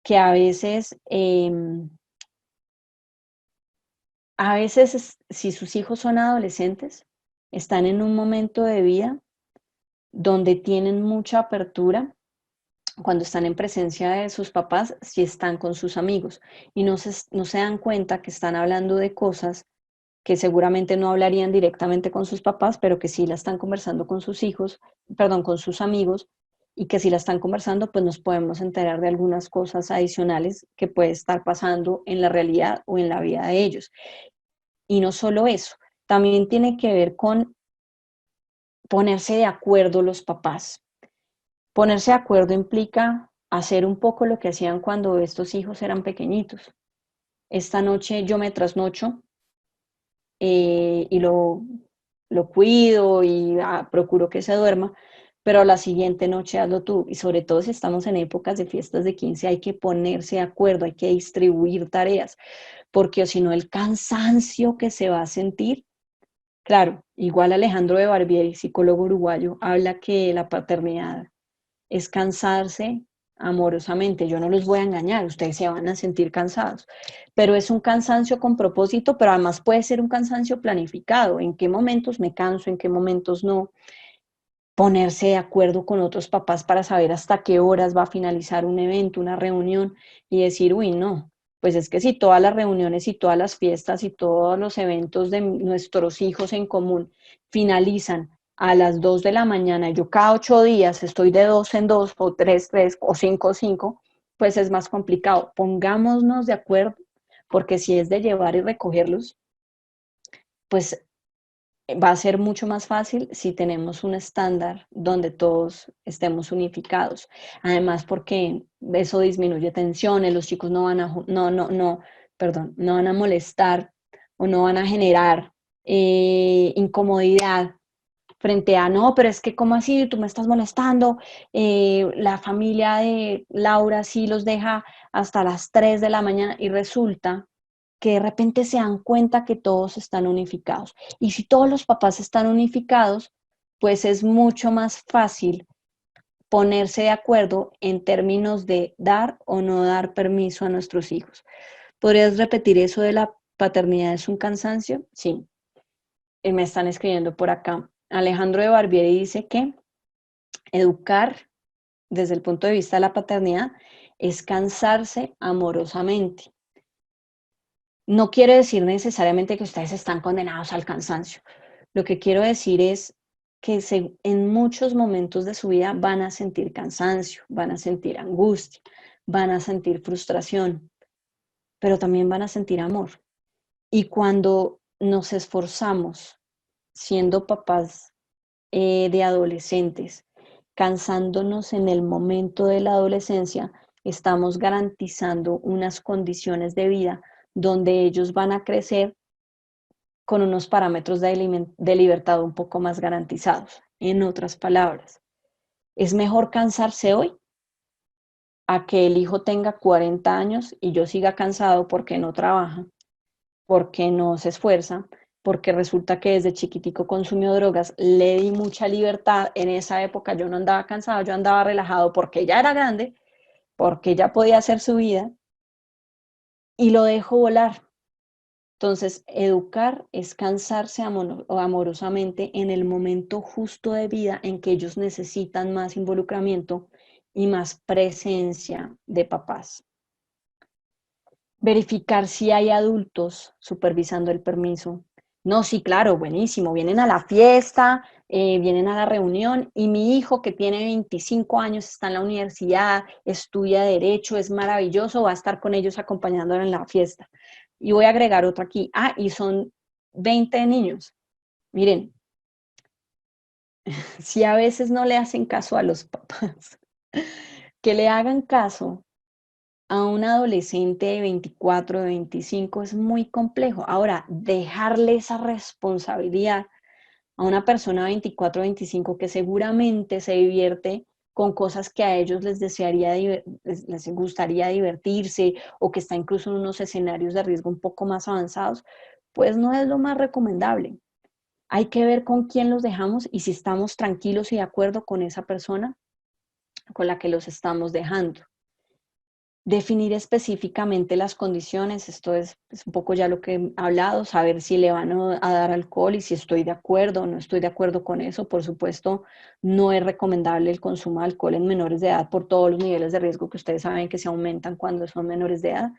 que a veces si sus hijos son adolescentes, están en un momento de vida donde tienen mucha apertura cuando están en presencia de sus papás, si están con sus amigos y no se dan cuenta que están hablando de cosas que seguramente no hablarían directamente con sus papás, pero que sí la están conversando con sus hijos, perdón, con sus amigos, y que si la están conversando, pues nos podemos enterar de algunas cosas adicionales que puede estar pasando en la realidad o en la vida de ellos. Y no solo eso, también tiene que ver con ponerse de acuerdo los papás. Ponerse de acuerdo implica hacer un poco lo que hacían cuando estos hijos eran pequeñitos. Esta noche yo me trasnocho y lo cuido y procuro que se duerma, pero la siguiente noche hazlo tú. Y sobre todo si estamos en épocas de fiestas de 15, hay que ponerse de acuerdo, hay que distribuir tareas, porque si no el cansancio que se va a sentir, claro, igual Alejandro de Barbieri, psicólogo uruguayo, habla que la paternidad es cansarse amorosamente. Yo no los voy a engañar, ustedes se van a sentir cansados, pero es un cansancio con propósito, pero además puede ser un cansancio planificado. ¿En qué momentos me canso? ¿En qué momentos no? Ponerse de acuerdo con otros papás para saber hasta qué horas va a finalizar un evento, una reunión y decir, uy, no, pues es que si todas las reuniones y todas las fiestas y todos los eventos de nuestros hijos en común finalizan a las 2 de la mañana, yo cada 8 días estoy de 2 en 2 o 3 3 o 5 5, pues es más complicado. Pongámonos de acuerdo, porque si es de llevar y recogerlos, pues va a ser mucho más fácil si tenemos un estándar donde todos estemos unificados. Además, porque eso disminuye tensiones, los chicos no van a, perdón, no van a molestar o no van a generar incomodidad frente a, no, pero es que, ¿cómo así? Tú me estás molestando. La familia de Laura sí los deja hasta las 3 de la mañana y resulta que de repente se dan cuenta que todos están unificados. Y si todos los papás están unificados, pues es mucho más fácil ponerse de acuerdo en términos de dar o no dar permiso a nuestros hijos. ¿Podrías repetir eso de la paternidad es un cansancio? Sí, me están escribiendo por acá. Alejandro de Barbieri dice que educar desde el punto de vista de la paternidad es cansarse amorosamente. No quiere decir necesariamente que ustedes están condenados al cansancio. Lo que quiero decir es que en muchos momentos de su vida van a sentir cansancio, van a sentir angustia, van a sentir frustración, pero también van a sentir amor. Y cuando nos esforzamos siendo papás de adolescentes, cansándonos en el momento de la adolescencia, estamos garantizando unas condiciones de vida donde ellos van a crecer con unos parámetros de libertad un poco más garantizados. En otras palabras, es mejor cansarse hoy a que el hijo tenga 40 años y yo siga cansado porque no trabaja, porque no se esfuerza, porque resulta que desde chiquitico consumió drogas, le di mucha libertad, en esa época yo no andaba cansado, yo andaba relajado porque ya era grande, porque ya podía hacer su vida y lo dejo volar. Entonces, educar es cansarse amorosamente en el momento justo de vida en que ellos necesitan más involucramiento y más presencia de papás. Verificar si hay adultos supervisando el permiso. No, sí, claro, buenísimo. Vienen a la fiesta, vienen a la reunión y mi hijo que tiene 25 años está en la universidad, estudia derecho, es maravilloso, va a estar con ellos acompañándolo en la fiesta. Y voy a agregar otro aquí. Ah, y son 20 niños. Miren, si a veces no le hacen caso a los papás, que le hagan caso a un adolescente de 24, de 25 es muy complejo. Ahora, dejarle esa responsabilidad a una persona de 24, 25 que seguramente se divierte con cosas que a ellos les gustaría divertirse o que está incluso en unos escenarios de riesgo un poco más avanzados, pues no es lo más recomendable. Hay que ver con quién los dejamos y si estamos tranquilos y de acuerdo con esa persona con la que los estamos dejando. Definir específicamente las condiciones, esto es un poco ya lo que he hablado, saber si le van a dar alcohol y si estoy de acuerdo o no estoy de acuerdo con eso. Por supuesto, no es recomendable el consumo de alcohol en menores de edad por todos los niveles de riesgo que ustedes saben que se aumentan cuando son menores de edad,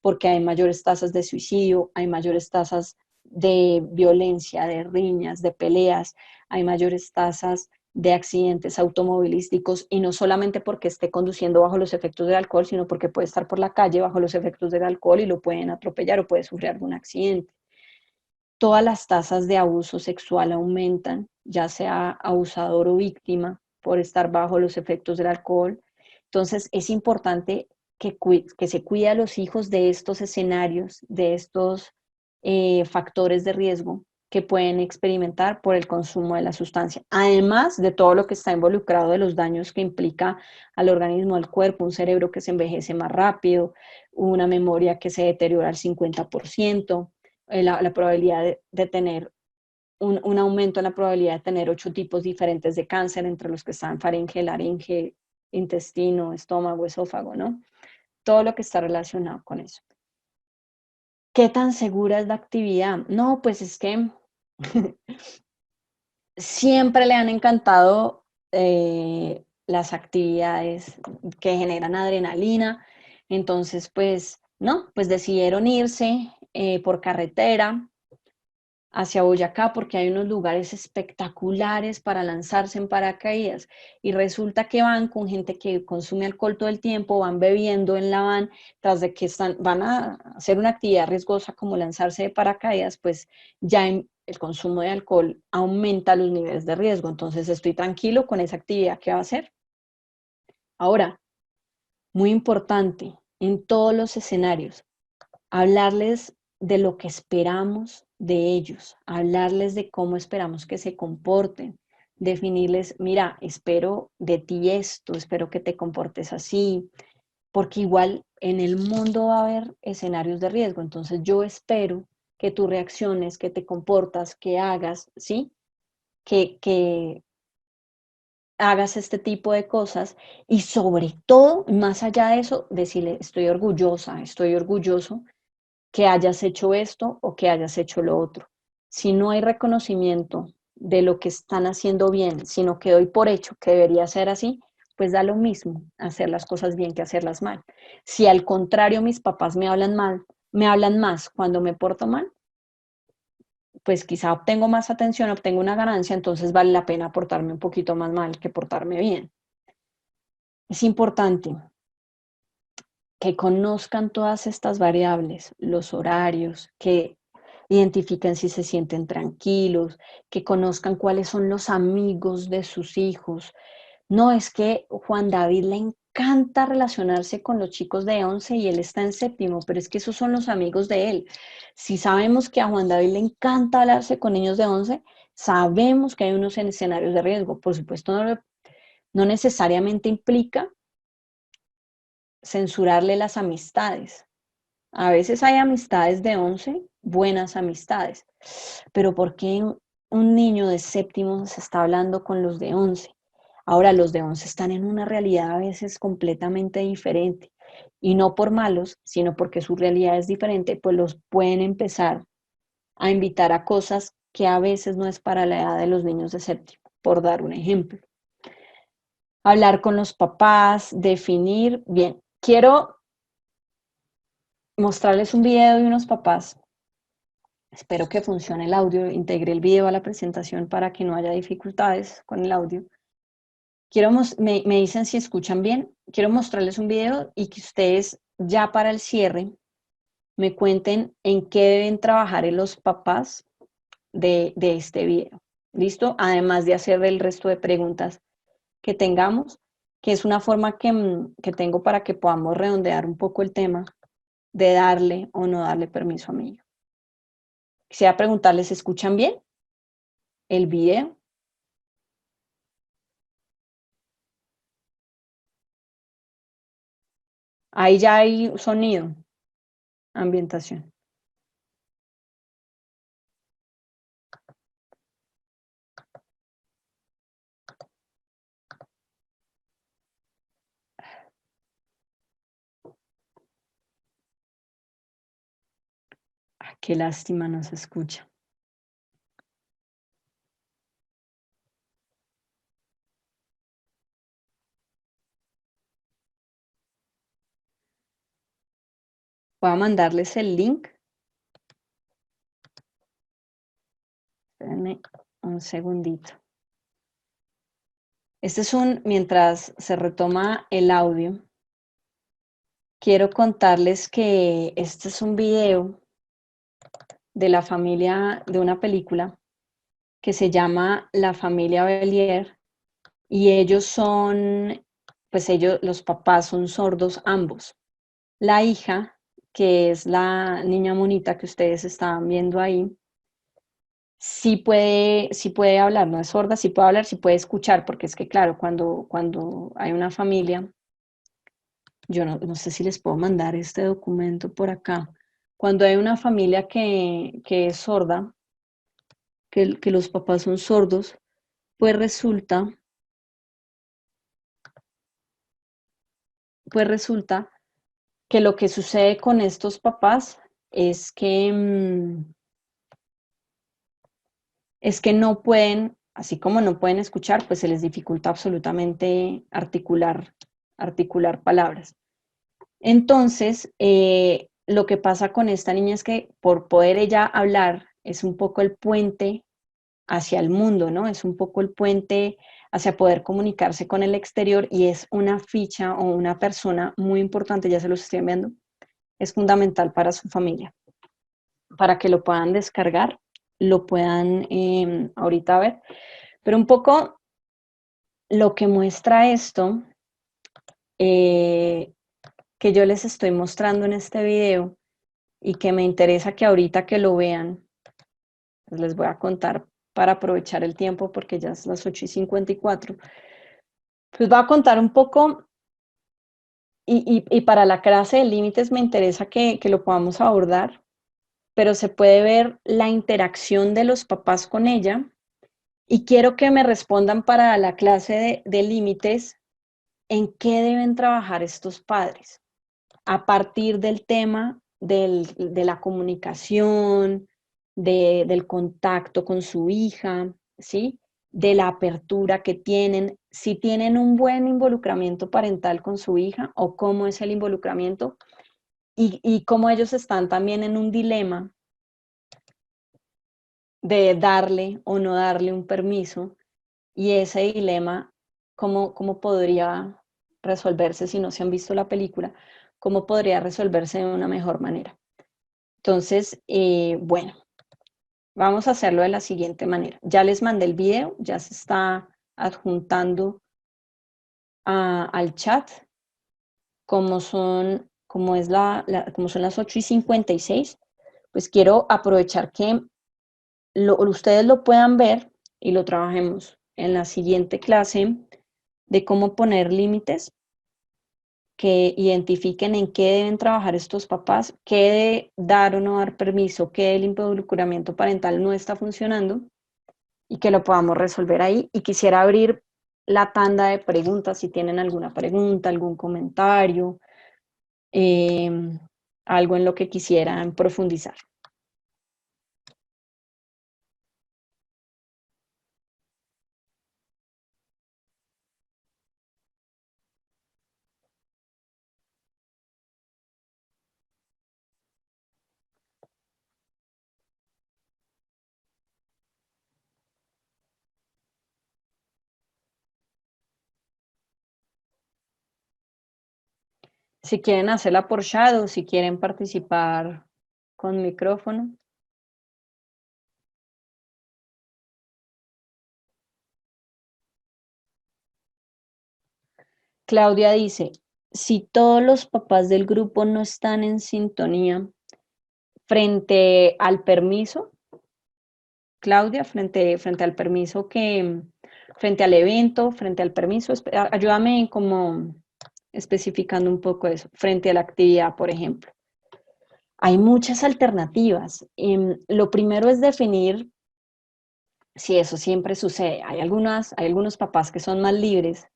porque hay mayores tasas de suicidio, hay mayores tasas de violencia, de riñas, de peleas, hay mayores tasas de accidentes automovilísticos y no solamente porque esté conduciendo bajo los efectos del alcohol, sino porque puede estar por la calle bajo los efectos del alcohol y lo pueden atropellar o puede sufrir algún accidente. Todas las tasas de abuso sexual aumentan, ya sea abusador o víctima, por estar bajo los efectos del alcohol. Entonces es importante que se cuide a los hijos de estos escenarios, de estos factores de riesgo que pueden experimentar por el consumo de la sustancia, además de todo lo que está involucrado de los daños que implica al organismo, al cuerpo, un cerebro que se envejece más rápido, una memoria que se deteriora al 50%, la probabilidad de tener un aumento en la probabilidad de tener 8 tipos diferentes de cáncer, entre los que están faringe, laringe, intestino, estómago, esófago, ¿no? Todo lo que está relacionado con eso. ¿Qué tan segura es la actividad? No, pues es que siempre le han encantado las actividades que generan adrenalina, entonces pues no, pues decidieron irse por carretera hacia Boyacá porque hay unos lugares espectaculares para lanzarse en paracaídas y resulta que van con gente que consume alcohol todo el tiempo, van bebiendo en la van, tras de que van a hacer una actividad riesgosa como lanzarse de paracaídas, pues ya el consumo de alcohol aumenta los niveles de riesgo. Entonces estoy tranquilo con esa actividad que va a hacer. Ahora, muy importante, en todos los escenarios, hablarles de lo que esperamos de ellos, hablarles de cómo esperamos que se comporten, definirles, mira, espero de ti esto, espero que te comportes así, porque igual en el mundo va a haber escenarios de riesgo, entonces yo espero que tú reacciones, que te comportas, que hagas, ¿sí? Que hagas este tipo de cosas y sobre todo, más allá de eso, decirle, estoy orgullosa, estoy orgulloso que hayas hecho esto o que hayas hecho lo otro. Si no hay reconocimiento de lo que están haciendo bien, sino que doy por hecho que debería ser así, pues da lo mismo hacer las cosas bien que hacerlas mal. Si al contrario mis papás me hablan mal, me hablan más cuando me porto mal, pues quizá obtengo más atención, obtengo una ganancia, entonces vale la pena portarme un poquito más mal que portarme bien. Es importante que conozcan todas estas variables, los horarios, que identifiquen si se sienten tranquilos, que conozcan cuáles son los amigos de sus hijos. No, es que Juan David le encanta relacionarse con los chicos de 11 y él está en séptimo, pero es que esos son los amigos de él. Si sabemos que a Juan David le encanta hablarse con niños de 11, sabemos que hay unos escenarios de riesgo. Por supuesto, no necesariamente implica censurarle las amistades. A veces hay amistades de 11, buenas amistades, pero ¿por qué un niño de séptimo se está hablando con los de 11? Ahora, los de 11 están en una realidad a veces completamente diferente y no por malos, sino porque su realidad es diferente, pues los pueden empezar a invitar a cosas que a veces no es para la edad de los niños de séptimo, por dar un ejemplo. Hablar con los papás, definir, bien, quiero mostrarles un video de unos papás. Espero que funcione el audio, integre el video a la presentación para que no haya dificultades con el audio. Me dicen si escuchan bien. Quiero mostrarles un video y que ustedes ya para el cierre me cuenten en qué deben trabajar en los papás de este video. ¿Listo? Además de hacer el resto de preguntas que tengamos, que es una forma que tengo para que podamos redondear un poco el tema de darle o no darle permiso a mi hijo. Quisiera preguntarles, ¿escuchan bien el video? Ahí ya hay sonido, ambientación. Ah, qué lástima, no se escucha. Voy a mandarles el link. Espérenme un segundito. Mientras se retoma el audio, quiero contarles que este es un video de la familia, de una película que se llama La familia Belier y los papás son sordos ambos. La hija, que es la niña monita que ustedes estaban viendo ahí, sí puede hablar, no es sorda, sí puede hablar, sí puede escuchar, porque es que claro, cuando hay una familia, yo no sé si les puedo mandar este documento por acá, cuando hay una familia que es sorda, que los papás son sordos, pues resulta que lo que sucede con estos papás es que no pueden, así como no pueden escuchar, pues se les dificulta absolutamente articular palabras. Entonces, lo que pasa con esta niña es que por poder ella hablar, es un poco el puente hacia el mundo, ¿no? Es un poco el puente hacia poder comunicarse con el exterior y es una ficha o una persona muy importante, ya se los estoy enviando, es fundamental para su familia, para que lo puedan descargar. lo puedan ahorita ver. Pero un poco lo que muestra esto, que yo les estoy mostrando en este video y que me interesa que ahorita que lo vean, pues les voy a contar para aprovechar el tiempo porque ya es las 8:54. Pues voy a contar un poco y para la clase de límites me interesa que lo podamos abordar, pero se puede ver la interacción de los papás con ella y quiero que me respondan para la clase de límites en qué deben trabajar estos padres a partir del tema de la comunicación, del contacto con su hija, ¿sí? De la apertura que tienen, si tienen un buen involucramiento parental con su hija o cómo es el involucramiento y cómo ellos están también en un dilema de darle o no darle un permiso y ese dilema, cómo podría resolverse si no se han visto la película, cómo podría resolverse de una mejor manera. Entonces, bueno, vamos a hacerlo de la siguiente manera. Ya les mandé el video, ya se está adjuntando al chat. Como son las 8:56, pues quiero aprovechar que ustedes lo puedan ver y lo trabajemos en la siguiente clase de cómo poner límites, que identifiquen en qué deben trabajar estos papás, qué de dar o no dar permiso, qué del involucramiento parental no está funcionando y que lo podamos resolver ahí. Y quisiera abrir la tanda de preguntas, si tienen alguna pregunta, algún comentario, eh, algo en lo que quisieran profundizar. Si quieren hacerla por chat o si quieren participar con micrófono. Claudia dice, si todos los papás del grupo no están en sintonía frente al permiso, Claudia, frente al permiso frente al evento, frente al permiso, ayúdame como especificando un poco eso, frente a la actividad, por ejemplo. Hay muchas alternativas. Lo primero es definir si eso siempre sucede. Hay algunos papás que son más libres,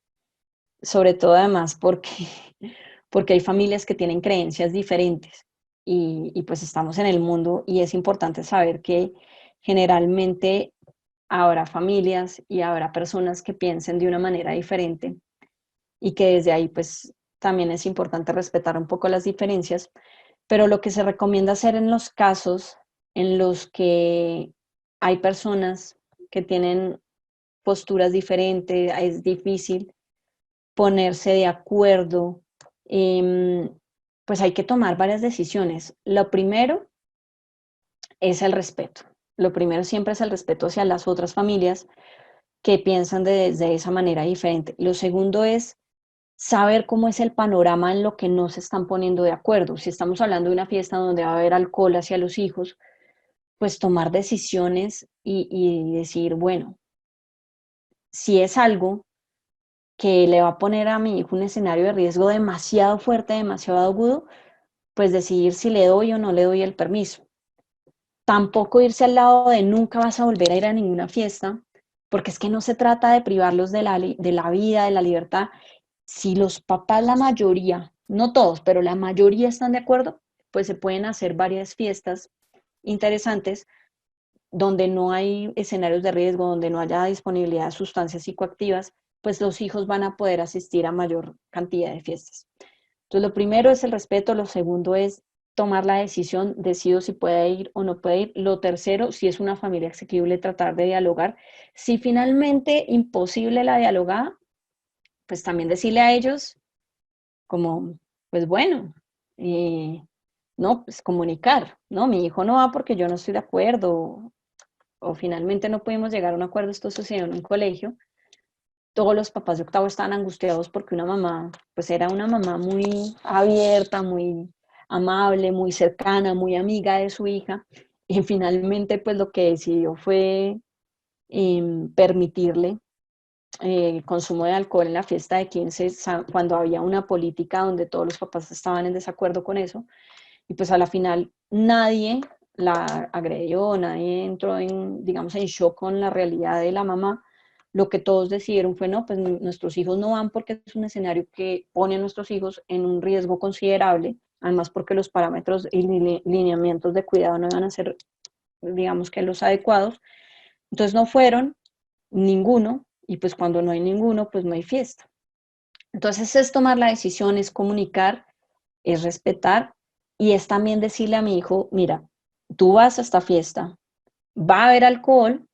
sobre todo además porque hay familias que tienen creencias diferentes y pues estamos en el mundo y es importante saber que generalmente habrá familias y habrá personas que piensen de una manera diferente y que desde ahí pues también es importante respetar un poco las diferencias, pero lo que se recomienda hacer en los casos en los que hay personas que tienen posturas diferentes, es difícil ponerse de acuerdo, pues hay que tomar varias decisiones. Lo primero es el respeto. Lo primero siempre es el respeto hacia las otras familias que piensan de esa manera diferente. Lo segundo es saber cómo es el panorama en lo que no se están poniendo de acuerdo. Si estamos hablando de una fiesta donde va a haber alcohol hacia los hijos, pues tomar decisiones y decir, bueno, si es algo que le va a poner a mi hijo un escenario de riesgo demasiado fuerte, demasiado agudo, pues decidir si le doy o no le doy el permiso. Tampoco irse al lado de nunca vas a volver a ir a ninguna fiesta, porque es que no se trata de privarlos de la vida, de la libertad. Si los papás, la mayoría, no todos, pero la mayoría están de acuerdo, pues se pueden hacer varias fiestas interesantes donde no hay escenarios de riesgo, donde no haya disponibilidad de sustancias psicoactivas, pues los hijos van a poder asistir a mayor cantidad de fiestas. Entonces, lo primero es el respeto, lo segundo es tomar la decisión, decido si puede ir o no puede ir. Lo tercero, si es una familia asequible, tratar de dialogar. Si finalmente imposible la dialogada, pues también decirle a ellos como, pues bueno, no, pues comunicar, ¿no? Mi hijo no va porque yo no estoy de acuerdo, o finalmente no pudimos llegar a un acuerdo, esto sucedió en un colegio, todos los papás de octavo estaban angustiados porque una mamá, pues era una mamá muy abierta, muy amable, muy cercana, muy amiga de su hija, y finalmente pues lo que decidió fue permitirle consumo de alcohol en la fiesta de 15 cuando había una política donde todos los papás estaban en desacuerdo con eso, y pues a la final nadie la agredió, nadie entró en, digamos, en shock con la realidad de la mamá. Lo que todos decidieron fue, no, pues nuestros hijos no van porque es un escenario que pone a nuestros hijos en un riesgo considerable, además porque los parámetros y lineamientos de cuidado no iban a ser, digamos, que los adecuados. Entonces no fueron ninguno, y pues cuando no hay ninguno, pues no hay fiesta. Entonces es tomar la decisión, es comunicar, es respetar, y es también decirle a mi hijo, mira, tú vas a esta fiesta, va a haber alcohol,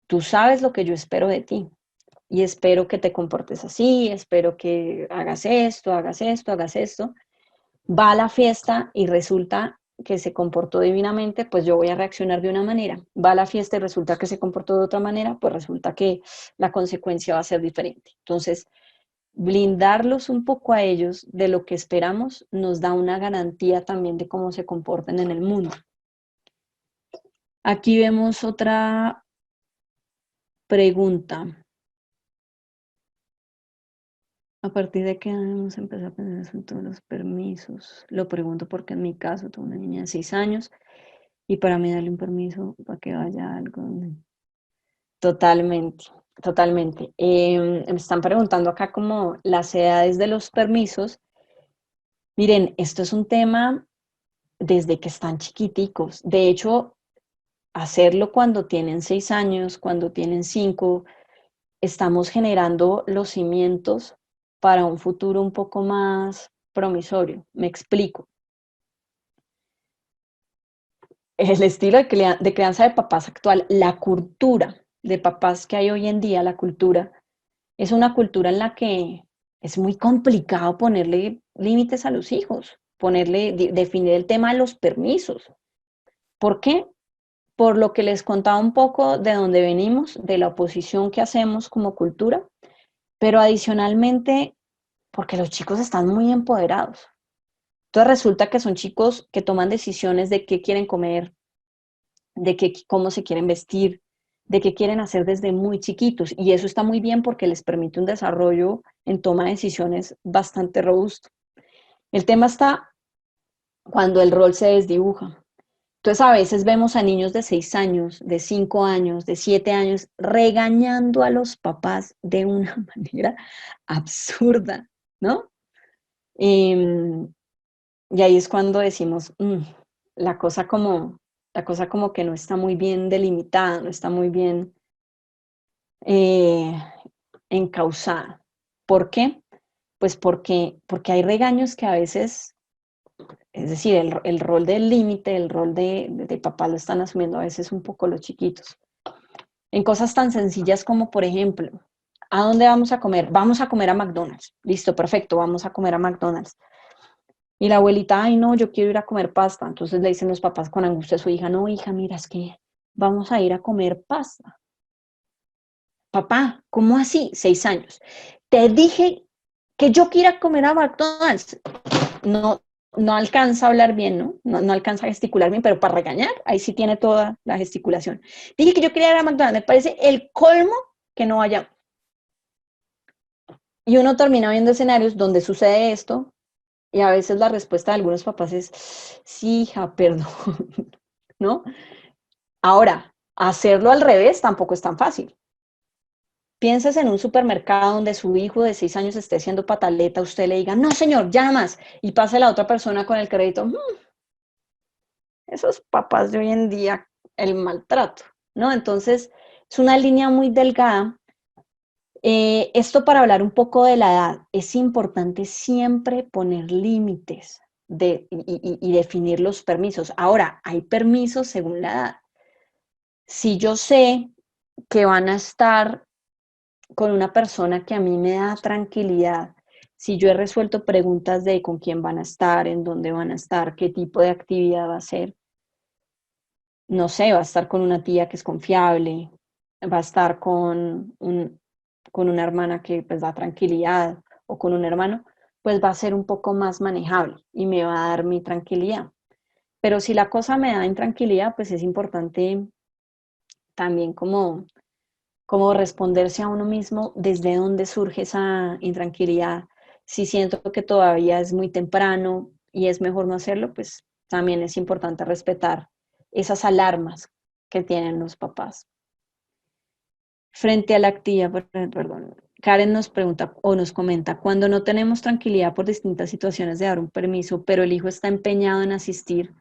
tú sabes lo que yo espero de ti, y espero que te comportes así, espero que hagas esto, hagas esto, hagas esto. Va a la fiesta y resulta que se comportó divinamente, pues yo voy a reaccionar de una manera. Va a la fiesta y resulta que se comportó de otra manera, pues resulta que la consecuencia va a ser diferente. Entonces, blindarlos un poco a ellos de lo que esperamos nos da una garantía también de cómo se comportan en el mundo. Aquí vemos otra pregunta. ¿A partir de qué debemos empezar a pensar en todos los permisos? Lo pregunto porque en mi caso tengo una niña de 6 años y para mí darle un permiso para que vaya a algo. Totalmente, totalmente. Me están preguntando acá como las edades de los permisos. Miren, esto es un tema desde que están chiquiticos. De hecho, hacerlo cuando tienen 6 años, cuando tienen 5, estamos generando los cimientos para un futuro un poco más promisorio. Me explico. El estilo de crianza de papás actual, la cultura de papás que hay hoy en día, la cultura, es una cultura en la que es muy complicado ponerle límites a los hijos, definir el tema de los permisos. ¿Por qué? Por lo que les contaba un poco de dónde venimos, de la oposición que hacemos como cultura, pero adicionalmente porque los chicos están muy empoderados. Entonces resulta que son chicos que toman decisiones de qué quieren comer, de cómo se quieren vestir, de qué quieren hacer desde muy chiquitos. Y eso está muy bien porque les permite un desarrollo en toma de decisiones bastante robusto. El tema está cuando el rol se desdibuja. Entonces a veces vemos a niños de 6 años, de 5 años, de 7 años, regañando a los papás de una manera absurda, ¿no? Eh, y ahí es cuando decimos, la cosa como, la cosa como que no está muy bien delimitada, no está muy bien eh, encausada. ¿Por qué? Pues porque hay regaños que a veces, es decir, el rol del límite, el rol de papá lo están asumiendo a veces un poco los chiquitos. En cosas tan sencillas como, por ejemplo, ¿a dónde vamos a comer? Vamos a comer a McDonald's. Listo, perfecto, vamos a comer a McDonald's. Y la abuelita, ay no, yo quiero ir a comer pasta. Entonces le dicen los papás con angustia a su hija, no, hija, mira, es que vamos a ir a comer pasta. Papá, ¿cómo así? 6 años. Te dije que yo quiera comer a McDonald's. No, no alcanza a hablar bien, ¿no? No alcanza a gesticular bien, pero para regañar, ahí sí tiene toda la gesticulación. Dije que yo quería ir a McDonald's, me parece el colmo que no vaya. Y uno termina viendo escenarios donde sucede esto, y a veces la respuesta de algunos papás es, sí, hija, perdón, ¿no? Ahora, hacerlo al revés tampoco es tan fácil. Piensas en un supermercado donde su hijo de 6 años esté haciendo pataleta, usted le diga, no señor, ya más, y pase la otra persona con el crédito. Esos papás de hoy en día, el maltrato, ¿no? Entonces, es una línea muy delgada. Esto para hablar un poco de la edad, es importante siempre poner límites y definir los permisos. Ahora, hay permisos según la edad. Si yo sé que van a estar con una persona que a mí me da tranquilidad, si yo he resuelto preguntas de con quién van a estar, en dónde van a estar, qué tipo de actividad va a ser, no sé, va a estar con una tía que es confiable, va a estar con una hermana que pues da tranquilidad o con un hermano, pues va a ser un poco más manejable y me va a dar mi tranquilidad. Pero si la cosa me da intranquilidad, pues es importante también como responderse a uno mismo desde dónde surge esa intranquilidad. Si siento que todavía es muy temprano y es mejor no hacerlo, pues también es importante respetar esas alarmas que tienen los papás. Frente a la actividad, perdón, Karen nos pregunta o nos comenta, cuando no tenemos tranquilidad por distintas situaciones de dar un permiso, pero el hijo está empeñado en asistir,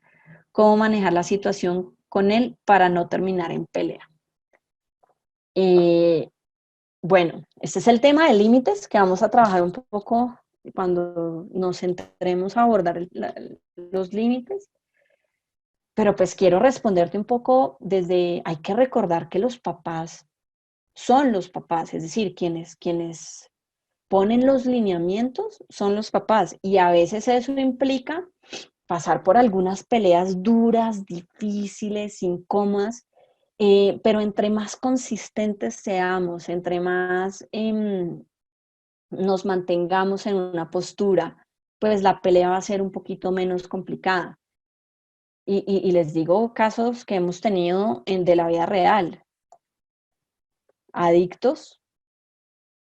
¿cómo manejar la situación con él para no terminar en pelea? Eh, Bueno, este es el tema de límites que vamos a trabajar un poco cuando nos centremos a abordar los límites, pero pues quiero responderte un poco desde, hay que recordar que los papás son los papás, es decir, quienes ponen los lineamientos son los papás y a veces eso implica pasar por algunas peleas duras, difíciles, incómodas, pero entre más consistentes seamos, entre más nos mantengamos en una postura, pues la pelea va a ser un poquito menos complicada. Y les digo casos que hemos tenido de la vida real. Adictos,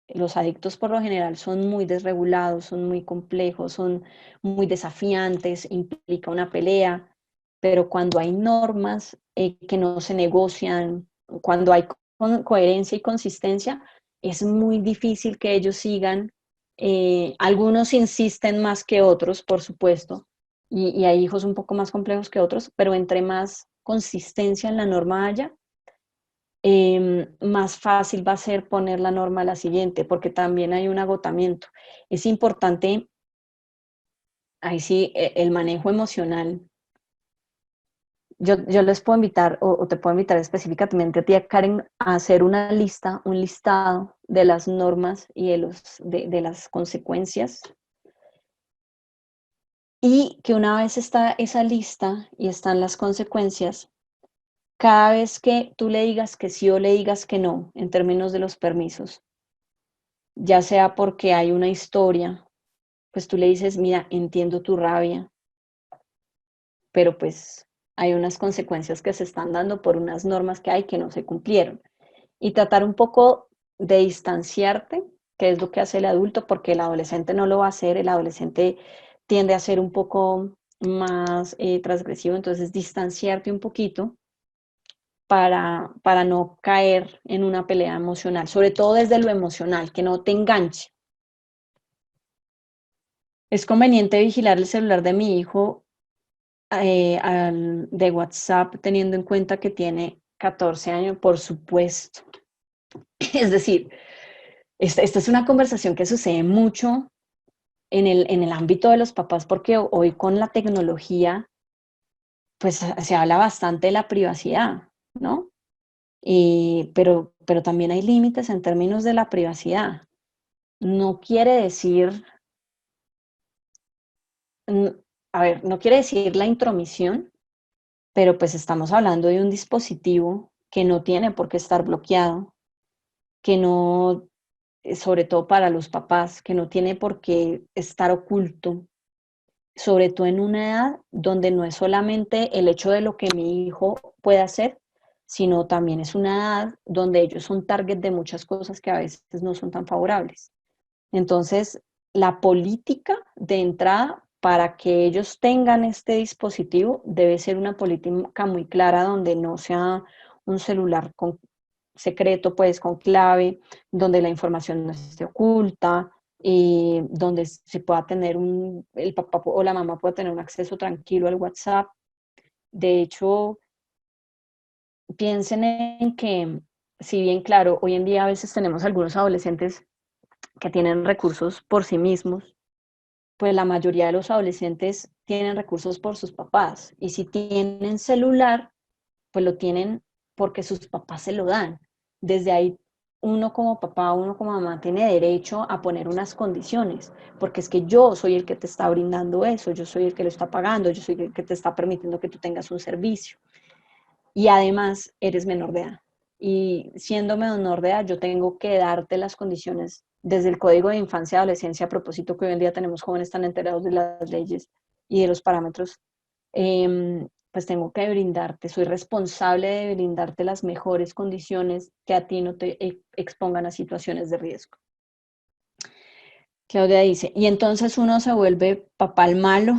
los adictos por lo general son muy desregulados, son muy complejos, son muy desafiantes, implica una pelea, pero cuando hay normas que no se negocian, cuando hay coherencia y consistencia, es muy difícil que ellos sigan. Algunos insisten más que otros, por supuesto, y hay hijos un poco más complejos que otros, pero entre más consistencia en la norma haya, más fácil va a ser poner la norma a la siguiente, porque también hay un agotamiento. Es importante, ahí sí, el manejo emocional. Yo les puedo invitar, o te puedo invitar específicamente a ti, Karen, a hacer una lista, un listado de las normas y de las consecuencias. Y que una vez está esa lista y están las consecuencias, cada vez que tú le digas que sí o le digas que no, en términos de los permisos, ya sea porque hay una historia, pues tú le dices, mira, entiendo tu rabia, pero pues hay unas consecuencias que se están dando por unas normas que hay que no se cumplieron. Y tratar un poco de distanciarte, que es lo que hace el adulto, porque el adolescente no lo va a hacer, el adolescente tiende a ser un poco más transgresivo, entonces distanciarte un poquito para no caer en una pelea emocional, sobre todo desde lo emocional, que no te enganche. Es conveniente vigilar el celular de mi hijo de WhatsApp teniendo en cuenta que tiene 14 años, por supuesto. Es decir, esta es una conversación que sucede mucho en el ámbito de los papás porque hoy con la tecnología pues se habla bastante de la privacidad, ¿no? Pero también hay límites en términos de la privacidad. No quiere decir, a ver, no quiere decir la intromisión, pero pues estamos hablando de un dispositivo que no tiene por qué estar bloqueado, que no, sobre todo para los papás, que no tiene por qué estar oculto, sobre todo en una edad donde no es solamente el hecho de lo que mi hijo puede hacer, sino también es una edad donde ellos son target de muchas cosas que a veces no son tan favorables. Entonces, la política de entrada para que ellos tengan este dispositivo debe ser una política muy clara donde no sea un celular con secreto, pues con clave, donde la información no esté oculta, donde se pueda tener el papá o la mamá pueda tener un acceso tranquilo al WhatsApp. De hecho, piensen en que, si bien claro, hoy en día a veces tenemos algunos adolescentes que tienen recursos por sí mismos, pues la mayoría de los adolescentes tienen recursos por sus papás. Y si tienen celular, pues lo tienen porque sus papás se lo dan. Desde ahí, uno como papá, uno como mamá tiene derecho a poner unas condiciones, porque es que yo soy el que te está brindando eso, yo soy el que lo está pagando, yo soy el que te está permitiendo que tú tengas un servicio. y además eres menor de edad. Y siendo menor de edad, yo tengo que darte las condiciones desde el Código de Infancia y Adolescencia, a propósito que hoy en día tenemos jóvenes tan enterados de las leyes y de los parámetros, pues tengo que brindarte, soy responsable de brindarte las mejores condiciones que a ti no te expongan a situaciones de riesgo. Claudia dice, y entonces uno se vuelve papá el malo.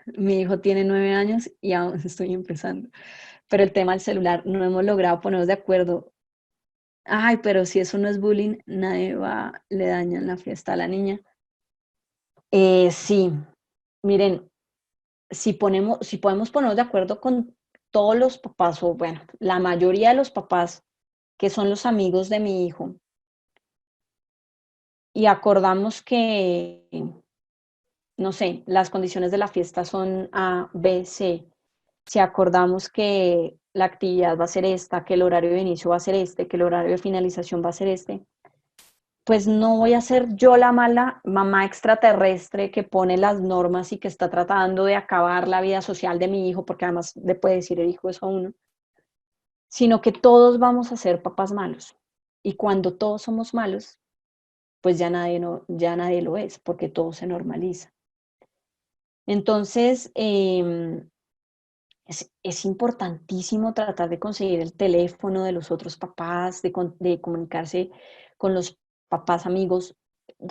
Mi hijo tiene 9 años y aún estoy empezando. Pero el tema del celular, no hemos logrado ponernos de acuerdo. Ay, pero si eso no es bullying, nadie va, le dañan la fiesta a la niña. Sí, miren, si podemos ponernos de acuerdo con todos los papás, o bueno, la mayoría de los papás que son los amigos de mi hijo, y acordamos que, no sé, las condiciones de la fiesta son A, B, C, si acordamos que la actividad va a ser esta, que el horario de inicio va a ser este, que el horario de finalización va a ser este, pues no voy a ser yo la mala mamá extraterrestre que pone las normas y que está tratando de acabar la vida social de mi hijo, porque además le puede decir el hijo eso a uno, sino que todos vamos a ser papás malos. Y cuando todos somos malos, pues ya nadie, no, ya nadie lo es, porque todo se normaliza. Entonces, es importantísimo tratar de conseguir el teléfono de los otros papás, de comunicarse con los papás amigos,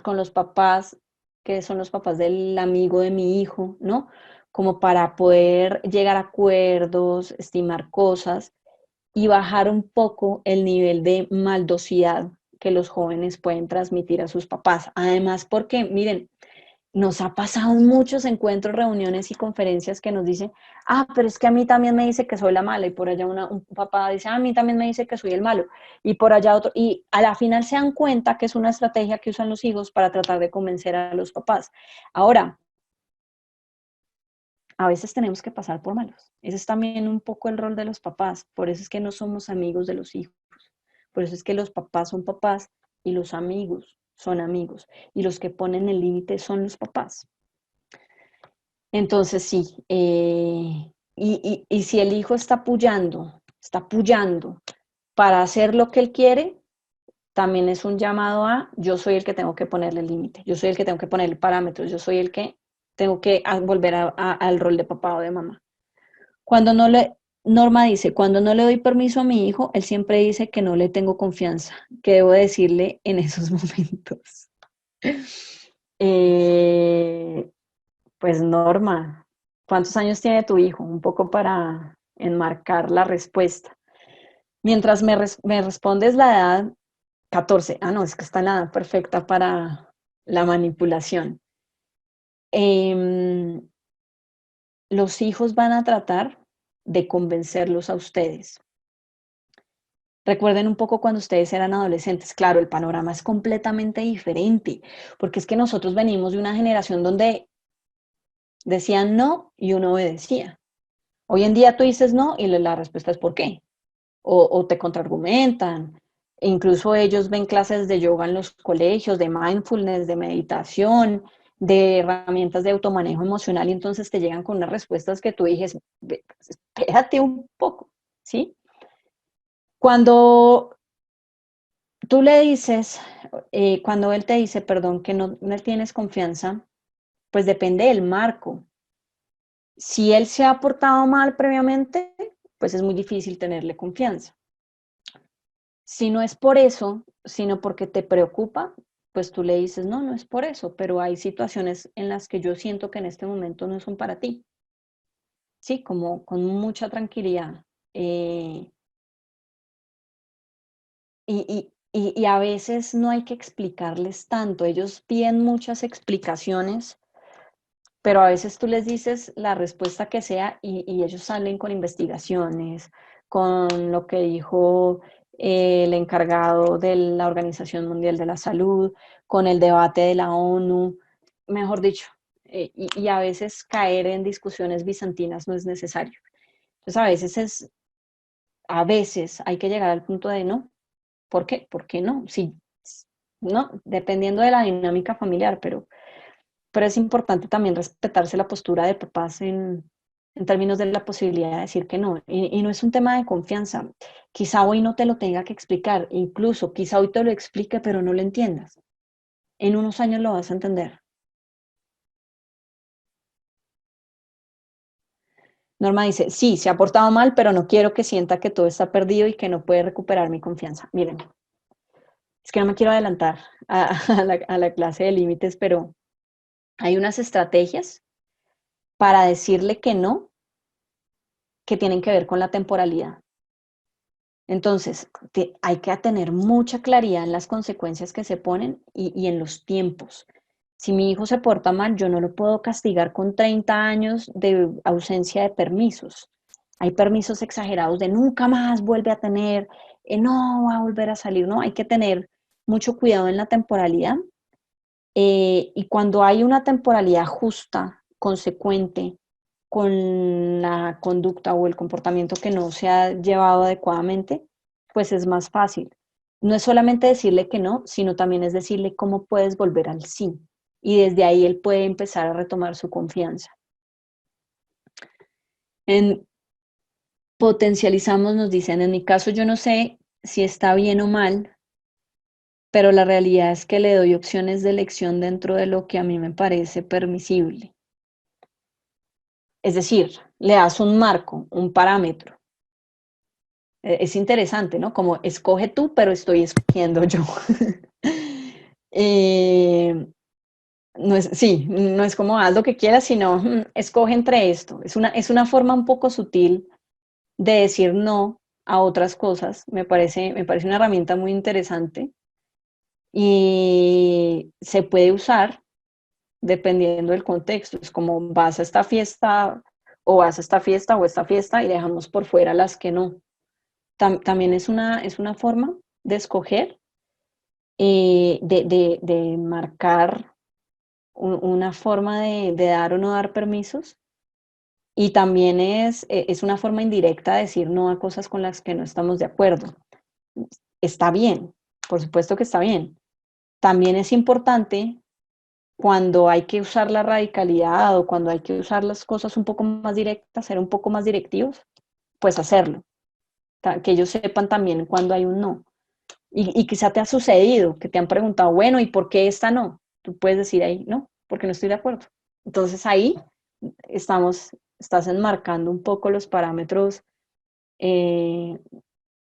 con los papás que son los papás del amigo de mi hijo, ¿no? Como para poder llegar a acuerdos, estimar cosas y bajar un poco el nivel de maldosidad que los jóvenes pueden transmitir a sus papás. Además, porque, miren, nos ha pasado en muchos encuentros, reuniones y conferencias que nos dicen, ah, pero es que a mí también me dice que soy la mala, y por allá un papá dice, ah, a mí también me dice que soy el malo, y por allá otro, y a la final se dan cuenta que es una estrategia que usan los hijos para tratar de convencer a los papás. Ahora, a veces tenemos que pasar por malos. Ese es también un poco el rol de los papás, por eso es que no somos amigos de los hijos, por eso es que los papás son papás y los amigos son amigos, y los que ponen el límite son los papás. Entonces sí, y si el hijo está apoyando para hacer lo que él quiere, también es un llamado a yo soy el que tengo que ponerle el límite, yo soy el que tengo que ponerle parámetros, yo soy el que tengo que volver al rol de papá o de mamá. Cuando no le, Norma dice, cuando no le doy permiso a mi hijo, él siempre dice que no le tengo confianza, que debo decirle en esos momentos. Eh, Pues Norma, ¿cuántos años tiene tu hijo? Un poco para enmarcar la respuesta. Mientras me respondes la edad, 14. Ah, no, es que está en la edad perfecta para la manipulación. Em, los hijos van a tratar de convencerlos a ustedes. Recuerden un poco cuando ustedes eran adolescentes. Claro, el panorama es completamente diferente, porque es que nosotros venimos de una generación donde decían no y uno obedecía. Hoy en día tú dices no y la respuesta es ¿por qué? O te contraargumentan. E incluso ellos ven clases de yoga en los colegios, de mindfulness, de meditación, de herramientas de automanejo emocional y entonces te llegan con unas respuestas que tú dices, espérate un poco, ¿sí? Cuando tú le dices, cuando él te dice, perdón, que no le tienes confianza, pues depende del marco. Si él se ha portado mal previamente, pues es muy difícil tenerle confianza. Si no es por eso, sino porque te preocupa, pues tú le dices, no, no es por eso, pero hay situaciones en las que yo siento que en este momento no son para ti. Sí, como con mucha tranquilidad. Eh, y a veces no hay que explicarles tanto. Ellos piden muchas explicaciones, pero a veces tú les dices la respuesta que sea y ellos salen con investigaciones, con lo que dijo el encargado de la Organización Mundial de la Salud, con el debate de la ONU, mejor dicho, y a veces caer en discusiones bizantinas no es necesario. Entonces a veces hay que llegar al punto de no. ¿Por qué? ¿Por qué no? Sí, no, dependiendo de la dinámica familiar, pero es importante también respetarse la postura de papás en términos de la posibilidad de decir que no. Y no es un tema de confianza. Quizá hoy no te lo tenga que explicar, incluso quizá hoy te lo explique, pero no lo entiendas. En unos años lo vas a entender. Norma dice, sí, se ha portado mal, pero no quiero que sienta que todo está perdido y que no puede recuperar mi confianza. Miren, es que no me quiero adelantar a la clase de límites, pero hay unas estrategias para decirle que no, que tienen que ver con la temporalidad. Entonces, hay que tener mucha claridad en las consecuencias que se ponen y en los tiempos. Si mi hijo se porta mal, yo no lo puedo castigar con 30 años de ausencia de permisos. Hay permisos exagerados de nunca más vuelve a tener, no va a volver a salir, no, hay que tener mucho cuidado en la temporalidad. Y cuando hay una temporalidad justa, consecuente, con la conducta o el comportamiento que no se ha llevado adecuadamente, pues es más fácil. No es solamente decirle que no, sino también es decirle cómo puedes volver al sí. Y desde ahí él puede empezar a retomar su confianza. En potencializamos, nos dicen, en mi caso yo no sé si está bien o mal, pero la realidad es que le doy opciones de elección dentro de lo que a mí me parece permisible. Es decir, le das un marco, un parámetro. Es interesante, ¿no? Como escoge tú, pero estoy escogiendo yo. eh, no es, sí, no es como haz lo que quieras, sino escoge entre esto. Es una forma un poco sutil de decir no a otras cosas. Me parece una herramienta muy interesante y se puede usar dependiendo del contexto. Es como vas a esta fiesta o vas a esta fiesta o esta fiesta y dejamos por fuera las que no. También es una forma de escoger, de marcar una forma de dar o no dar permisos. Y también es una forma indirecta de decir no a cosas con las que no estamos de acuerdo. Está bien, por supuesto que está bien. También es importante cuando hay que usar la radicalidad o cuando hay que usar las cosas un poco más directas, ser un poco más directivos, pues hacerlo. Que ellos sepan también cuando hay un no. Y quizá te ha sucedido que te han preguntado, bueno, ¿y por qué esta no? Tú puedes decir ahí, no, porque no estoy de acuerdo. Entonces ahí estás enmarcando un poco los parámetros eh,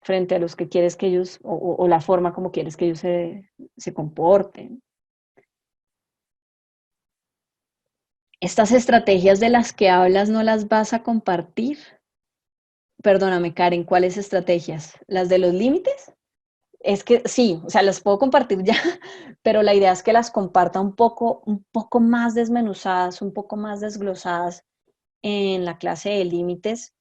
frente a los que quieres que ellos, o la forma como quieres que ellos se comporten. Estas estrategias de las que hablas no las vas a compartir. Perdóname, Karen, ¿cuáles estrategias? ¿Las de los límites? Es que sí, o sea, las puedo compartir ya, pero la idea es que las comparta un poco más desmenuzadas, un poco más desglosadas en la clase de límites,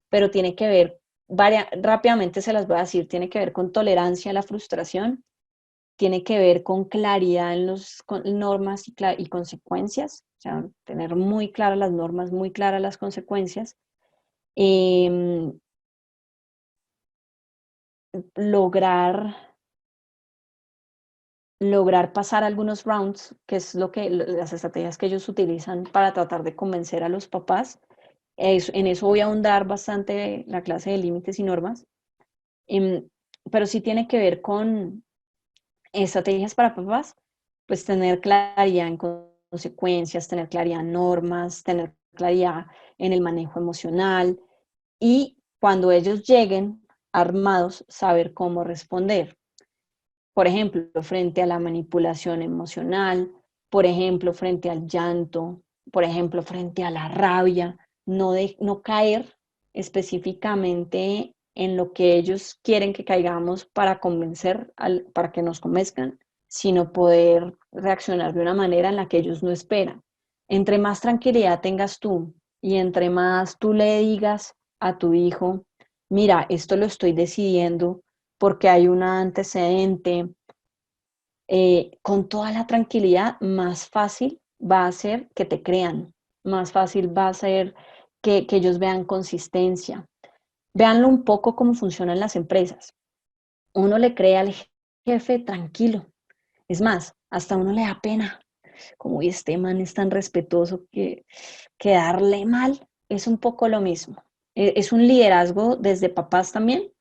pero tiene que ver, rápidamente se las voy a decir, tiene que ver con tolerancia a la frustración, tiene que ver con claridad en las normas y consecuencias, o sea, tener muy claras las normas, muy claras las consecuencias, eh, lograr pasar algunos rounds, que es las estrategias que ellos utilizan para tratar de convencer a los papás. En eso voy a ahondar bastante la clase de límites y normas, em, pero sí tiene que ver con estrategias para papás, pues tener claridad en consecuencias, tener claridad en normas, tener claridad en el manejo emocional y cuando ellos lleguen armados, saber cómo responder. Por ejemplo, frente a la manipulación emocional, por ejemplo, frente al llanto, por ejemplo, frente a la rabia, no caer específicamente en lo que ellos quieren que caigamos para para que nos convenzcan, sino poder reaccionar de una manera en la que ellos no esperan. Entre más tranquilidad tengas tú y entre más tú le digas a tu hijo, mira, esto lo estoy decidiendo porque hay un antecedente, con toda la tranquilidad, más fácil va a ser que te crean, más fácil va a ser que ellos vean consistencia. Véanlo un poco cómo funcionan las empresas. Uno le cree al jefe tranquilo. Es más, hasta uno le da pena. Como este man es tan respetuoso que darle mal es un poco lo mismo. Es un liderazgo desde papás también,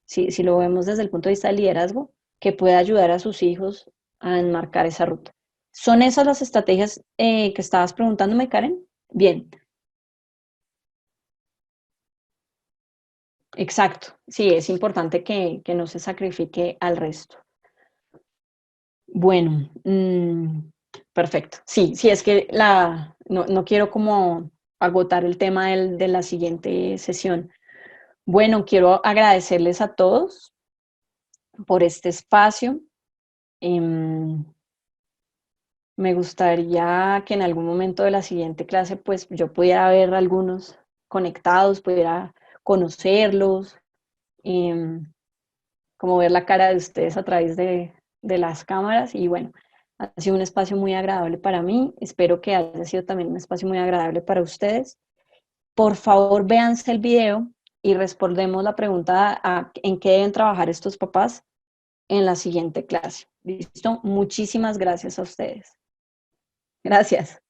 si lo vemos desde el punto de vista del liderazgo, que puede ayudar a sus hijos a enmarcar esa ruta. ¿Son esas las estrategias que estabas preguntándome, Karen? Bien, exacto. Sí, es importante que no se sacrifique al resto. Bueno, perfecto. Sí, sí, es que no quiero como agotar el tema de la siguiente sesión. Bueno, quiero agradecerles a todos por este espacio. Em, Me gustaría que en algún momento de la siguiente clase, pues yo pudiera ver algunos conectados, pudiera conocerlos, em, como ver la cara de ustedes a través de las cámaras. Y bueno, ha sido un espacio muy agradable para mí. Espero que haya sido también un espacio muy agradable para ustedes. Por favor, véanse el video y respondemos la pregunta en qué deben trabajar estos papás en la siguiente clase. ¿Listo? Muchísimas gracias a ustedes. Gracias.